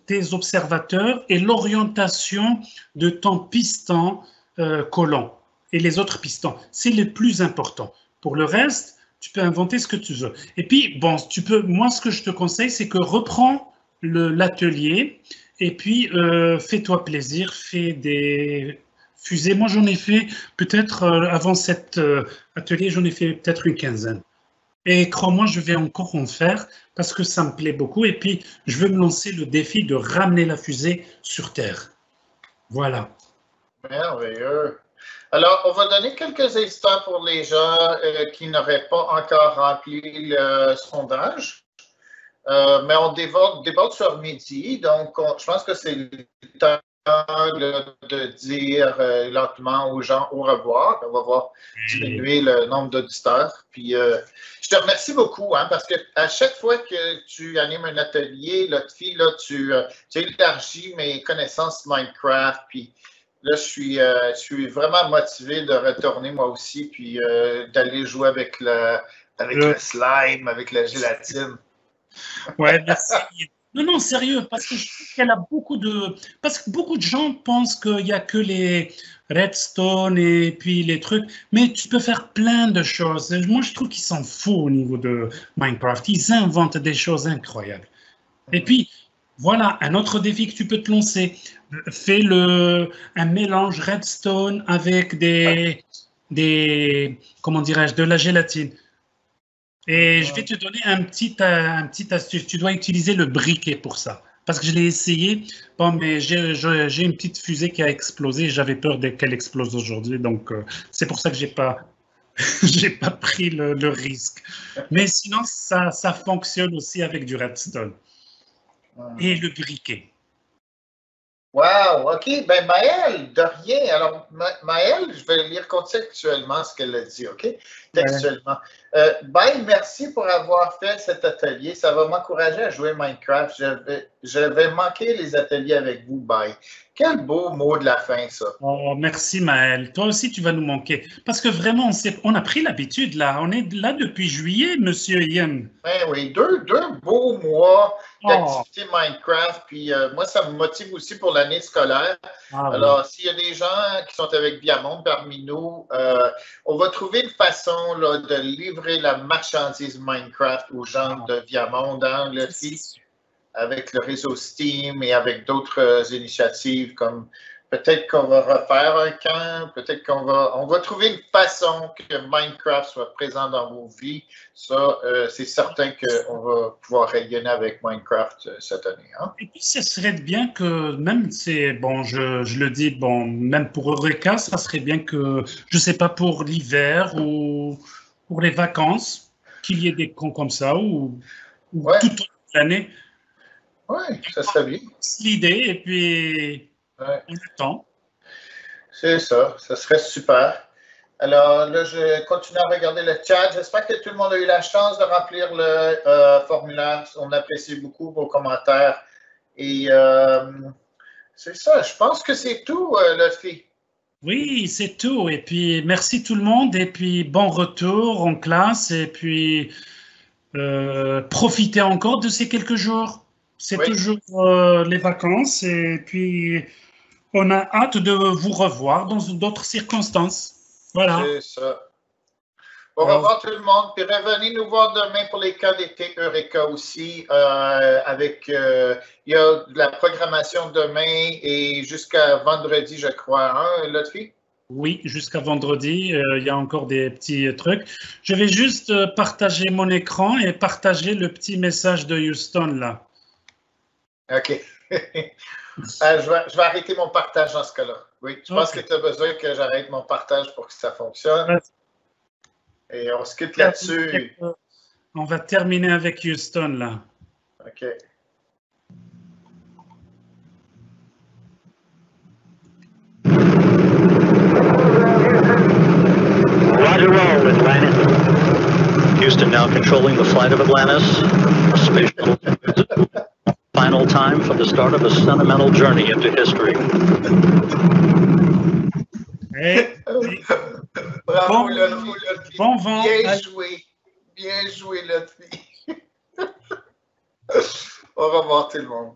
[SPEAKER 1] tes observateurs et l'orientation de ton piston collant et les autres pistons. C'est le plus important. Pour le reste, tu peux inventer ce que tu veux. Et puis, bon, moi, ce que je te conseille, c'est que reprends l'atelier. Et puis, fais-toi plaisir, fais des fusées. Moi, j'en ai fait peut-être, avant cet atelier, j'en ai fait peut-être une quinzaine. Et crois-moi, je vais encore en faire parce que ça me plaît beaucoup. Et puis, je veux me lancer le défi de ramener la fusée sur Terre. Voilà.
[SPEAKER 2] Merveilleux. Alors, on va donner quelques instants pour les gens qui n'auraient pas encore rempli le sondage. Mais on déborde sur midi, donc je pense que c'est le temps de dire lentement aux gens au revoir. On va voir diminuer le nombre d'auditeurs. Puis je te remercie beaucoup, hein, parce qu'à chaque fois que tu animes un atelier, Lotfi, là, tu élargis mes connaissances Minecraft. Puis là, je suis vraiment motivé de retourner moi aussi, puis d'aller jouer avec le slime, avec la gélatine.
[SPEAKER 1] Ouais, merci. Non, sérieux, parce que je trouve qu'elle a parce que beaucoup de gens pensent qu'il n'y a que les redstone et puis les trucs, mais tu peux faire plein de choses. Moi, je trouve qu'ils s'en foutent au niveau de Minecraft. Ils inventent des choses incroyables. Et puis, voilà, un autre défi que tu peux te lancer. Fais un mélange redstone avec comment dirais-je, de la gélatine. Et je vais te donner un petit astuce. Tu dois utiliser le briquet pour ça. Parce que je l'ai essayé. Bon, mais j'ai une petite fusée qui a explosé. J'avais peur qu'elle explose aujourd'hui. Donc, c'est pour ça que j'ai pas pris le risque. Mais sinon, ça fonctionne aussi avec du redstone. Et le briquet.
[SPEAKER 2] Wow, OK. Ben, Maëlle, de rien. Alors, Maëlle, je vais lire contextuellement ce qu'elle a dit, OK? Textuellement. Bye, merci pour avoir fait cet atelier. Ça va m'encourager à jouer Minecraft. Je vais manquer les ateliers avec vous, bye. Quel beau mot de la fin, ça.
[SPEAKER 1] Oh, merci, Maëlle. Toi aussi, tu vas nous manquer. Parce que vraiment, on a pris l'habitude, là. On est là depuis juillet, monsieur Ian.
[SPEAKER 2] Ben oui, deux beaux mois d'activité Minecraft. Puis moi, ça me motive aussi pour l'année scolaire. Alors, s'il y a des gens qui sont avec Viamonde parmi nous, on va trouver une façon là, de livrer la marchandise Minecraft aux gens de Viamonde, hein, avec le réseau Steam et avec d'autres initiatives comme peut-être qu'on va refaire un camp, peut-être qu'on va trouver une façon que Minecraft soit présent dans vos vies. Ça, c'est certain qu'on va pouvoir rayonner avec Minecraft cette année. Hein?
[SPEAKER 1] Et puis, ce serait bien que, même, je le dis, bon, même pour Eureka, ça serait bien que, je ne sais pas, pour l'hiver ou pour les vacances, qu'il y ait des camps comme ça ou toute l'année.
[SPEAKER 2] Oui, ça serait bien.
[SPEAKER 1] C'est l'idée, et puis on attend.
[SPEAKER 2] C'est ça, ça serait super. Alors là, je continue à regarder le chat. J'espère que tout le monde a eu la chance de remplir le formulaire. On apprécie beaucoup vos commentaires. Et c'est ça, je pense que c'est tout, Lotfi.
[SPEAKER 1] Oui, c'est tout. Et puis, merci tout le monde. Et puis, bon retour en classe. Et puis, profitez encore de ces quelques jours. C'est toujours les vacances et puis on a hâte de vous revoir dans d'autres circonstances. Voilà.
[SPEAKER 2] C'est ça. Au revoir tout le monde. Puis revenez nous voir demain pour les cas d'été Eureka aussi. Il y a de la programmation demain et jusqu'à vendredi, je crois. Hein, Lotfi?
[SPEAKER 1] Oui, jusqu'à vendredi, il y a encore des petits trucs. Je vais juste partager mon écran et partager le petit message de Houston là.
[SPEAKER 2] OK. Je vais arrêter mon partage dans ce cas-là. Oui, je pense que tu as besoin que j'arrête mon partage pour que ça fonctionne. Et on se quitte là-dessus.
[SPEAKER 1] On va terminer avec Houston là.
[SPEAKER 2] OK.
[SPEAKER 5] Roger, roll, Atlantis. Houston now controlling the flight of Atlantis. A space shuttle final time for the start of a sentimental journey into history.
[SPEAKER 1] Hey.
[SPEAKER 2] Bravo, Lotfi.
[SPEAKER 1] Bon vent.
[SPEAKER 2] Bien joué, Lotfi. Au revoir tout le monde.